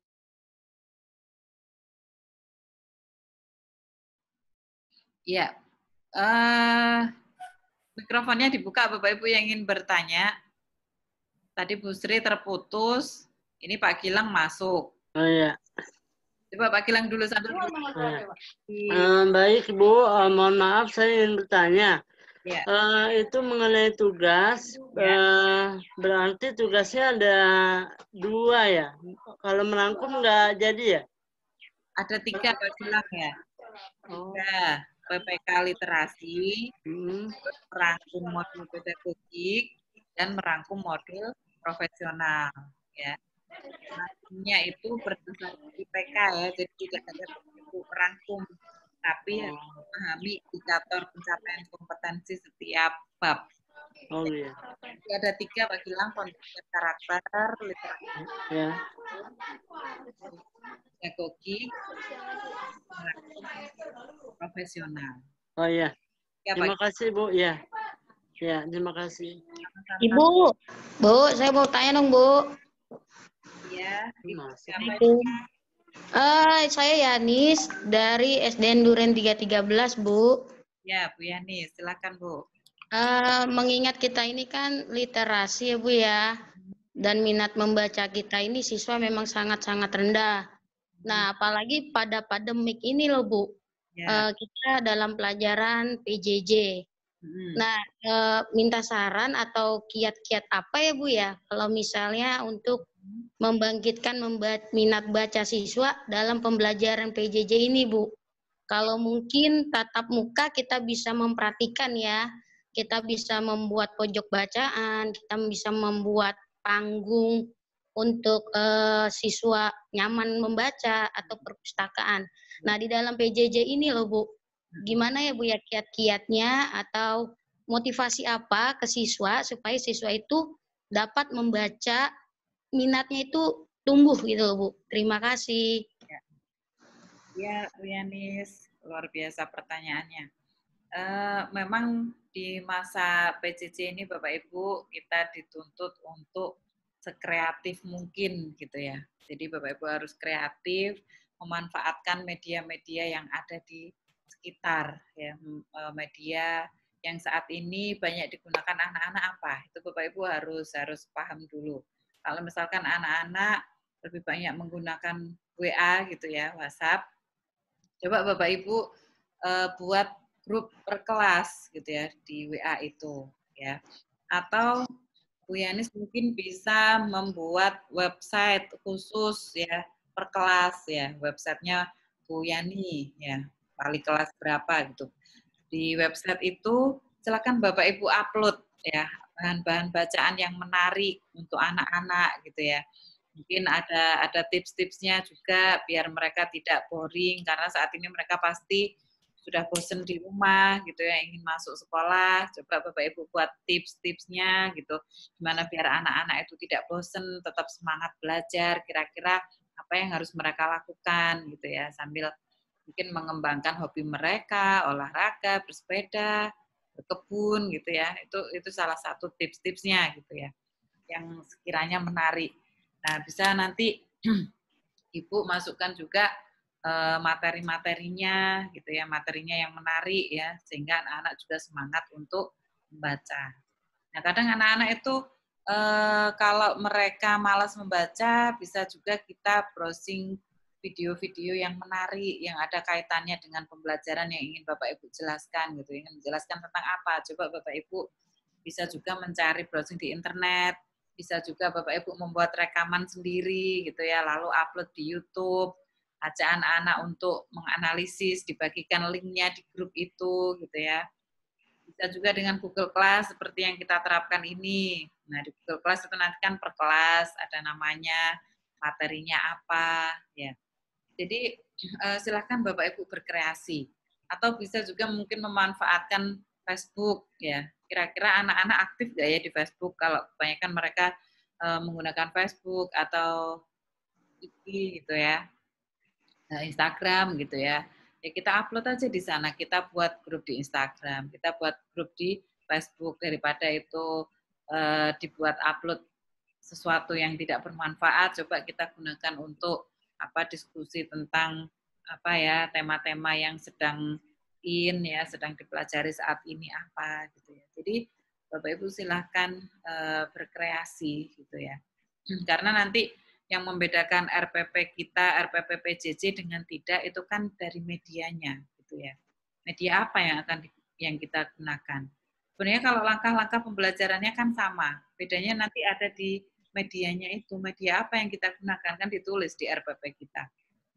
Ya, mikrofonnya dibuka, Bapak Ibu yang ingin bertanya. Tadi Bu Sri terputus, ini Pak Gilang masuk. Oh ya. Coba Pak Gilang dulu sambil. Baik Bu, mohon maaf saya ingin bertanya. Ya. Itu mengenai tugas, berarti tugasnya ada 2 ya. Kalau merangkum nggak jadi ya? Ada 3 Pak Gilang ya. 3 PPK literasi, merangkum modul pedagogik, dan merangkum modul profesional. Ya. Nantinya itu berdasarkan IPK ya, jadi tidak ada merangkum, tapi harus memahami indikator pencapaian kompetensi setiap bab. Oh iya. Jadi ada 3 Pak Gilang, pendidikan karakter, literasi, Ya. pedagogik, profesional. Oh iya. Ya, Terima Pak. kasih Bu. Ya. Ya, terima kasih. Ibu, saya mau tanya dong, Bu. Iya. Saya Yanis dari SDN Duren 313, Bu. Ya, Bu Yani, silakan Bu. Mengingat kita ini kan literasi ya, Bu ya. Dan minat membaca kita ini siswa memang sangat-sangat rendah. Nah, apalagi pada pandemik ini loh, Bu. Ya. Kita dalam pelajaran PJJ. Nah, minta saran atau kiat-kiat apa ya, Bu ya, kalau misalnya untuk membangkitkan minat baca siswa dalam pembelajaran PJJ ini, Bu. Kalau mungkin tatap muka kita bisa memperhatikan ya, kita bisa membuat pojok bacaan, kita bisa membuat panggung untuk siswa nyaman membaca atau perpustakaan. Nah, di dalam PJJ ini loh, Bu, gimana ya Bu ya kiat-kiatnya atau motivasi apa ke siswa supaya siswa itu dapat membaca, minatnya itu tumbuh gitu loh, Bu. Terima kasih. Ya, Yanis, luar biasa pertanyaannya. Memang di masa PJJ ini Bapak Ibu kita dituntut untuk sekreatif mungkin gitu ya. Jadi Bapak Ibu harus kreatif, memanfaatkan media-media yang ada di sekitar ya, media yang saat ini banyak digunakan anak-anak apa? Itu Bapak Ibu harus paham dulu. Kalau misalkan anak-anak lebih banyak menggunakan WA gitu ya, WhatsApp, coba Bapak Ibu buat grup per kelas gitu ya di WA itu ya. Atau Bu Yanis mungkin bisa membuat website khusus ya per kelas ya, websitenya Bu Yani ya, wali kelas berapa gitu. Di website itu silakan Bapak Ibu upload ya bahan-bahan bacaan yang menarik untuk anak-anak gitu ya. Mungkin ada tips-tipsnya juga biar mereka tidak boring karena saat ini mereka pasti sudah bosen di rumah gitu ya, ingin masuk sekolah. Coba Bapak Ibu buat tips-tipsnya gitu, gimana biar anak-anak itu tidak bosen, tetap semangat belajar, kira-kira apa yang harus mereka lakukan gitu ya, sambil mungkin mengembangkan hobi mereka, olahraga, bersepeda, berkebun gitu ya. Itu salah satu tips-tipsnya gitu ya, yang sekiranya menarik. Nah, bisa nanti Ibu masukkan juga materi-materinya gitu ya, materinya yang menarik ya, sehingga anak-anak juga semangat untuk membaca. Nah, kadang anak-anak itu kalau mereka malas membaca, bisa juga kita browsing video-video yang menarik, yang ada kaitannya dengan pembelajaran yang ingin Bapak Ibu jelaskan gitu, ingin menjelaskan tentang apa. Coba Bapak Ibu bisa juga mencari browsing di internet, bisa juga Bapak Ibu membuat rekaman sendiri gitu ya, lalu upload di YouTube, ajak anak-anak untuk menganalisis, dibagikan linknya di grup itu gitu ya. Bisa juga dengan Google Class seperti yang kita terapkan ini. Nah, di Google Class itu nanti kan per kelas ada namanya, materinya apa, ya. Jadi silakan Bapak Ibu berkreasi. Atau bisa juga mungkin memanfaatkan Facebook, ya. Kira-kira anak-anak aktif nggak ya di Facebook? Kalau kebanyakan mereka menggunakan Facebook atau IG gitu ya, Instagram gitu ya. Ya kita upload aja di sana, kita buat grup di Instagram, kita buat grup di Facebook, daripada itu dibuat upload sesuatu yang tidak bermanfaat, coba kita gunakan untuk diskusi tentang tema-tema yang sedang ya, sedang dipelajari saat ini apa gitu ya. Jadi Bapak Ibu silahkan berkreasi gitu ya. Karena nanti yang membedakan RPP kita, RPP PJJ dengan tidak itu kan dari medianya gitu ya. Media apa yang kita gunakan? Sebenarnya kalau langkah-langkah pembelajarannya kan sama, bedanya nanti ada di medianya itu. Media apa yang kita gunakan kan ditulis di RPP kita.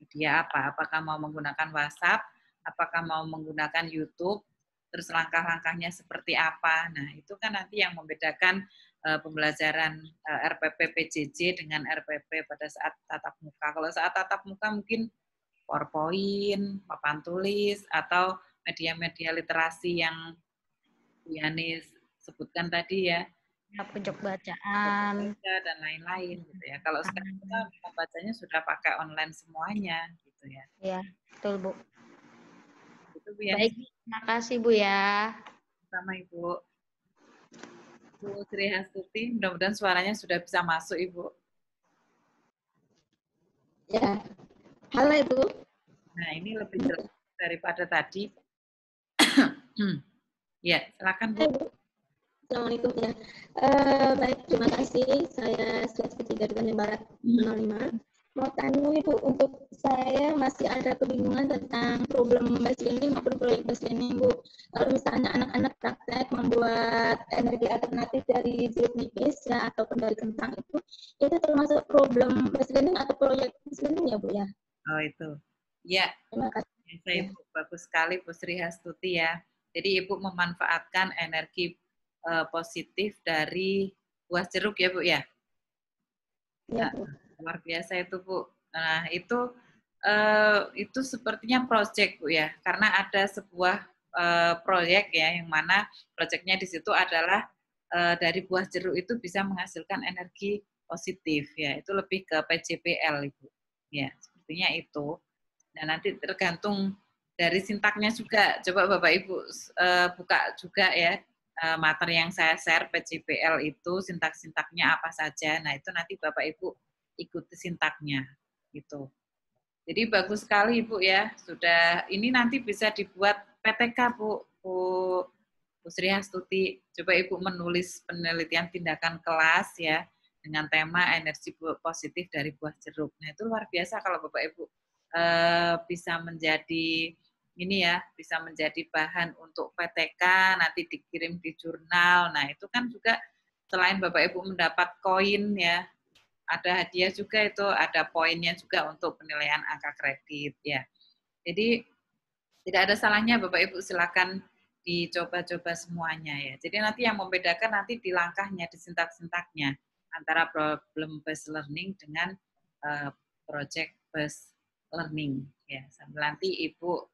Media apa? Apakah mau menggunakan WhatsApp? Apakah mau menggunakan YouTube? Terus langkah-langkahnya seperti apa? Nah, itu kan nanti yang membedakan pembelajaran RPP PJJ dengan RPP pada saat tatap muka. Kalau saat tatap muka mungkin PowerPoint, papan tulis, atau media-media literasi yang Bu Yani sebutkan tadi ya. Pojok bacaan. Dan lain-lain gitu ya. Kalau sekarang kita membacanya sudah pakai online semuanya gitu ya. Ya, betul Bu. Itu Bu Yani. Baik, terima kasih Bu ya. Sama Ibu. Bu Sri Hastuti, mudah-mudahan suaranya sudah bisa masuk, Ibu. Ya, halo Ibu. Nah, ini lebih jelas daripada tadi. Ya, silakan Bu. Assalamualaikum ya. Baik, terima kasih. Saya Sri dari Bandung Barat 05. Mau tanya Ibu, untuk saya masih ada kebingungan tentang problem base learning maupun proyek base learning Bu. Kalau misalnya anak-anak praktek membuat energi alternatif dari jeruk nipis ya ataupun dari kentang itu termasuk problem base learning atau proyek base learning ya Bu ya? Oh itu, ya. Terima kasih. Ibu bagus sekali Bu Sri Hastuti ya. Jadi Ibu memanfaatkan energi positif dari buah jeruk ya Bu ya. Ya, Bu. Luar biasa itu Bu. Nah itu sepertinya proyek Bu ya, karena ada sebuah proyek ya, yang mana proyeknya di situ adalah dari buah jeruk itu bisa menghasilkan energi positif ya, itu lebih ke PJPL Ibu. Ya, sepertinya itu. Nah nanti tergantung dari sintaknya juga, coba Bapak Ibu buka juga ya. Materi yang saya share PJPL itu sintak-sintaknya apa saja. Nah, itu nanti Bapak Ibu ikuti sintaknya gitu. Jadi bagus sekali Ibu ya. Sudah ini nanti bisa dibuat PTK Bu Sri Hastuti. Coba Ibu menulis penelitian tindakan kelas ya dengan tema energi positif dari buah jeruk. Nah, itu luar biasa kalau Bapak Ibu bisa menjadi bisa menjadi bahan untuk PTK, nanti dikirim di jurnal. Nah, itu kan juga selain Bapak Ibu mendapat koin ya, ada hadiah juga itu, ada poinnya juga untuk penilaian angka kredit ya. Jadi tidak ada salahnya Bapak Ibu silakan dicoba-coba semuanya ya. Jadi nanti yang membedakan nanti di langkahnya, di sintak-sintaknya antara problem based learning dengan project based learning ya. Sambil nanti Ibu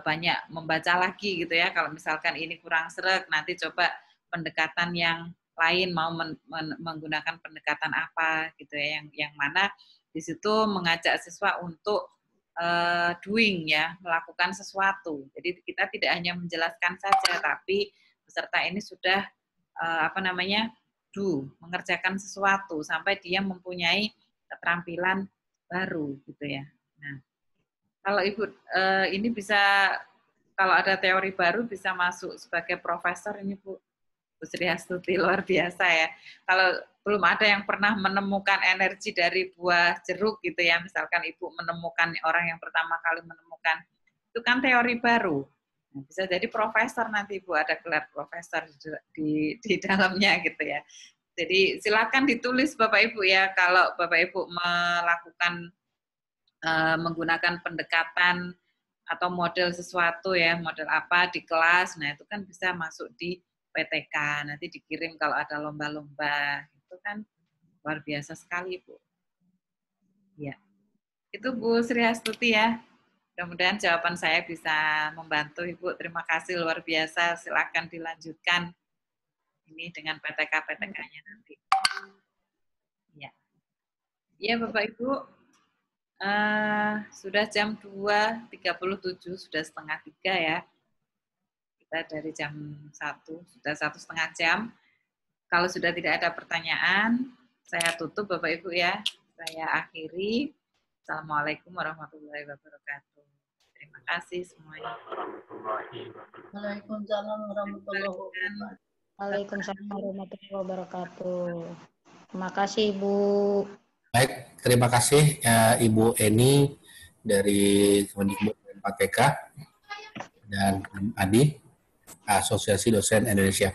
banyak membaca lagi gitu ya. Kalau misalkan ini kurang sreg, nanti coba pendekatan yang lain, mau menggunakan pendekatan apa gitu ya, yang mana di situ mengajak siswa untuk doing ya, melakukan sesuatu. Jadi kita tidak hanya menjelaskan saja, tapi peserta ini sudah mengerjakan sesuatu sampai dia mempunyai keterampilan baru gitu ya. Nah, kalau Ibu ini bisa, kalau ada teori baru bisa masuk sebagai profesor ini Bu Sri Hastuti, luar biasa ya. Kalau belum ada yang pernah menemukan energi dari buah jeruk gitu ya, misalkan Ibu menemukan, orang yang pertama kali menemukan, itu kan teori baru. Nah, bisa jadi profesor nanti Ibu, ada gelar profesor di dalamnya gitu ya. Jadi silakan ditulis Bapak Ibu ya, kalau Bapak Ibu melakukan menggunakan pendekatan atau model sesuatu ya, model apa di kelas. Nah, itu kan bisa masuk di PTK. Nanti dikirim kalau ada lomba-lomba. Itu kan luar biasa sekali, Bu. Ya. Itu Bu Sri Astuti ya. Mudah-mudahan jawaban saya bisa membantu Ibu. Terima kasih luar biasa. Silakan dilanjutkan ini dengan PTK-PTK-nya nanti. Ya. Ya, Bapak Ibu. Sudah jam 2.37, sudah setengah 3 ya. Kita dari jam 1, sudah 1,5 jam. Kalau sudah tidak ada pertanyaan, saya tutup Bapak Ibu ya. Saya akhiri. Assalamualaikum warahmatullahi wabarakatuh. Terima kasih semuanya. Waalaikumsalam warahmatullahi wabarakatuh. Waalaikumsalam warahmatullahi wabarakatuh. Terima kasih Ibu. Baik, terima kasih Ibu Eni dari Kemendikbud dan PTK dan Adi, Asosiasi Dosen Indonesia.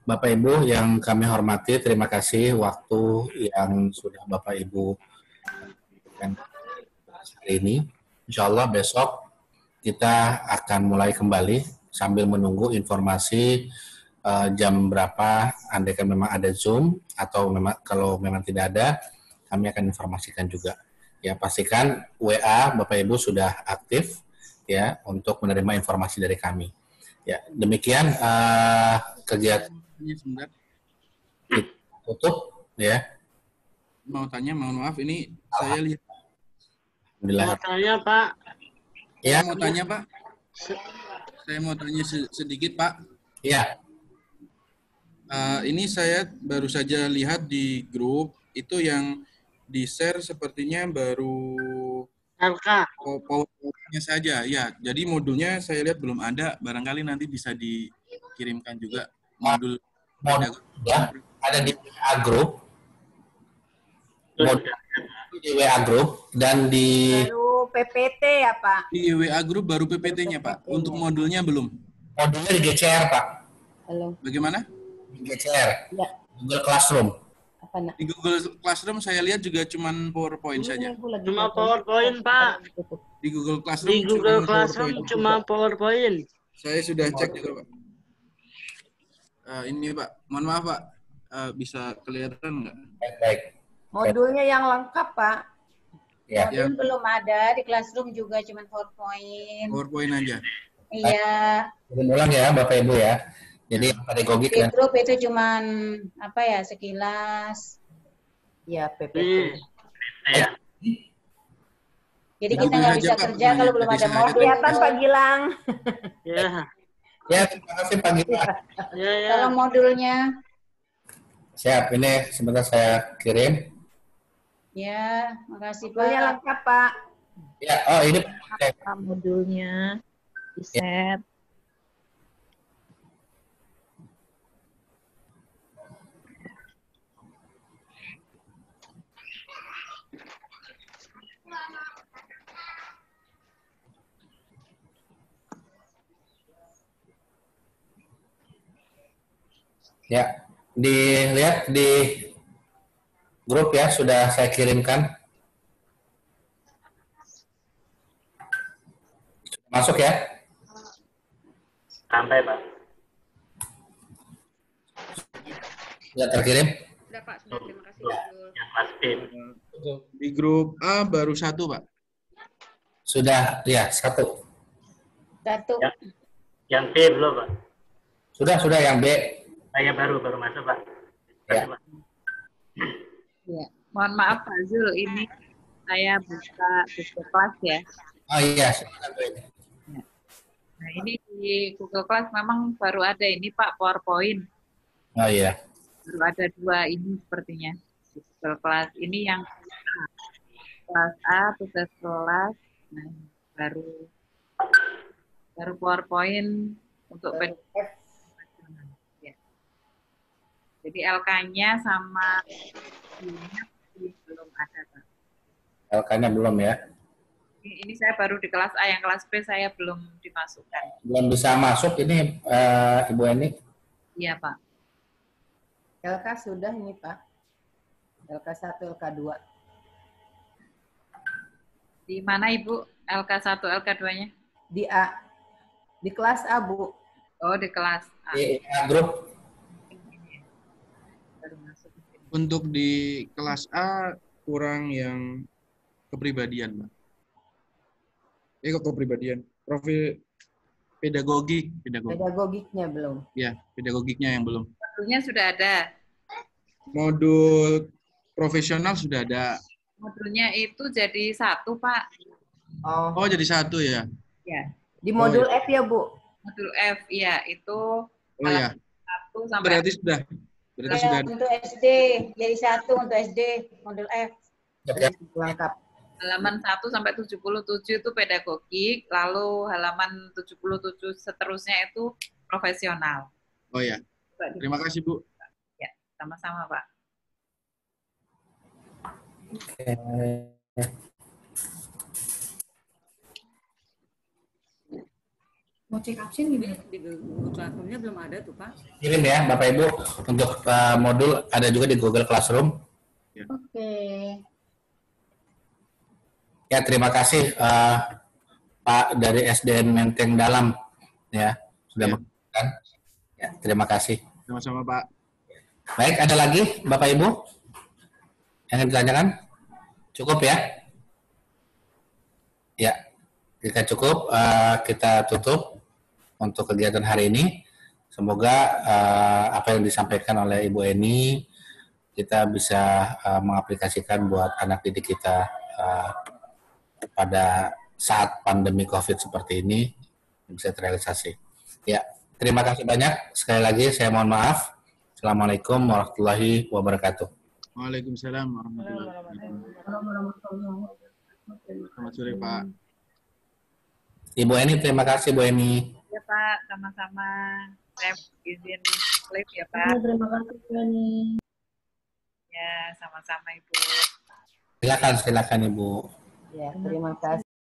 Bapak Ibu yang kami hormati, terima kasih waktu yang sudah Bapak Ibu berikan hari ini. Insya Allah besok kita akan mulai kembali sambil menunggu informasi jam berapa, andaikan memang ada Zoom atau memang kalau memang tidak ada, kami akan informasikan juga. Ya, pastikan WA Bapak Ibu sudah aktif ya untuk menerima informasi dari kami. Ya, demikian kegiatan Sebentar. tutup ya. Mau tanya, mohon maaf ini saya lihat. Mau tanya Pak. Ya. Mau tanya Pak. Saya mau tanya sedikit Pak. Ya. Ini saya baru saja lihat di grup itu yang di-share sepertinya baru LK. PowerPoint-nya saja. Ya, jadi modulnya saya lihat belum ada. Barangkali nanti bisa dikirimkan juga modul. Ya, ada di WA group. Di WA group dan di baru PPT ya Pak. Di WA group baru PPT-nya Pak. Untuk modulnya belum. Modulnya di GCR Pak. Halo. Bagaimana? Di GCR. Ya. Google Classroom. Di Google Classroom saya lihat juga cuman PowerPoint saja. Cuma PowerPoint Pak. Di Google Classroom. Di Google Classroom cuma PowerPoint. Saya sudah cek juga Pak. Ini Pak, mohon maaf Pak, bisa kelihatan nggak? Baik. Modulnya yang lengkap Pak. Ya. Modul belum ada, di Classroom juga cuma PowerPoint. PowerPoint aja. Iya. Ulang ya Bapak Ibu ya. Jadi pedagogik Di grup itu cuma apa ya, sekilas. Ya, PPT. Ya. Jadi kita nggak bisa kerja kalau belum ada modul. Kelihatan Pak Gilang. Ya. Ya, terima kasih Pak Gita. Ya. Kalau modulnya. Siap, ini sebentar saya kirim. Ya, makasih Pak. Modulnya lengkap Pak. Ya, oh ini Modulnya di-set. ya, dilihat di grup ya, sudah saya kirimkan. Masuk ya? Sampai Pak. Sudah terkirim? Sudah Pak, sudah. Terima kasih. Di grup A baru 1 Pak. Sudah, ya 1. Satu. Yang B belum Pak. Sudah yang B. Saya baru masuk Pak. Ya. Ya. Mohon maaf Pak Zul, ini saya buka kelas ya. Oh iya. Nah ini di Google Class memang baru ada ini Pak PowerPoint. Oh iya. Baru ada 2 ini sepertinya. Di Google Class ini yang kelas A, tugas kelas. Nah, baru PowerPoint untuk PDF. Ya. Jadi LK-nya sama ini belum ada Pak. LK-nya belum ya? Ini saya baru di kelas A, yang kelas B saya belum dimasukkan. Belum bisa masuk ini Ibu Eni? Iya Pak. LK sudah ini Pak. LK1, LK2. Di mana Ibu? LK1, LK2-nya? Di A. Di kelas A, Bu. Oh, di kelas A. Di grup. Untuk di kelas A kurang yang kepribadian, Mbak. Kepribadian. Profil pedagogik. Pedagogiknya belum. Ya, pedagogiknya yang belum. Modulnya sudah ada. Modul profesional sudah ada. Modulnya itu jadi 1, Pak. Oh, Oh, jadi 1 ya? Ya. di modul F ya, Bu? Modul F, ya. Itu Oh ya. 1 sampai Berarti sudah. Berarti sudah. Untuk SD, jadi 1 untuk SD, modul F. Lengkap. halaman 1 sampai 77 itu pedagogik, lalu halaman 77 seterusnya itu profesional. Oh ya. Terima kasih, Bu. Ya, sama-sama, Pak. Mau cek absen gimana? Di Google Classroom-nya belum ada tuh, Pak. Kirim ya, Bapak Ibu. Untuk modul ada juga di Google Classroom. Oke. Ya, terima kasih Pak dari SDN Menteng Dalam ya sudah memberikan. Ya, terima kasih. Sama-sama, Pak. Baik, ada lagi Bapak Ibu yang ingin ditanyakan? Cukup ya? Ya, kita cukup. Kita tutup untuk kegiatan hari ini. Semoga apa yang disampaikan oleh Ibu Eni kita bisa mengaplikasikan buat anak didik kita pada saat pandemi COVID seperti ini bisa terrealisasi. Ya, terima kasih banyak. Sekali lagi saya mohon maaf. Assalamualaikum warahmatullahi wabarakatuh. Waalaikumsalam warahmatullahi wabarakatuh. Selamat sore, Pak. Ibu Eni, terima kasih Bu Eni. Ya, Pak, sama-sama. Saya izin live ya, Pak. Terima kasih, Bu Eni. Ya, sama-sama, Ibu. Silakan Ibu. Ya, terima kasih.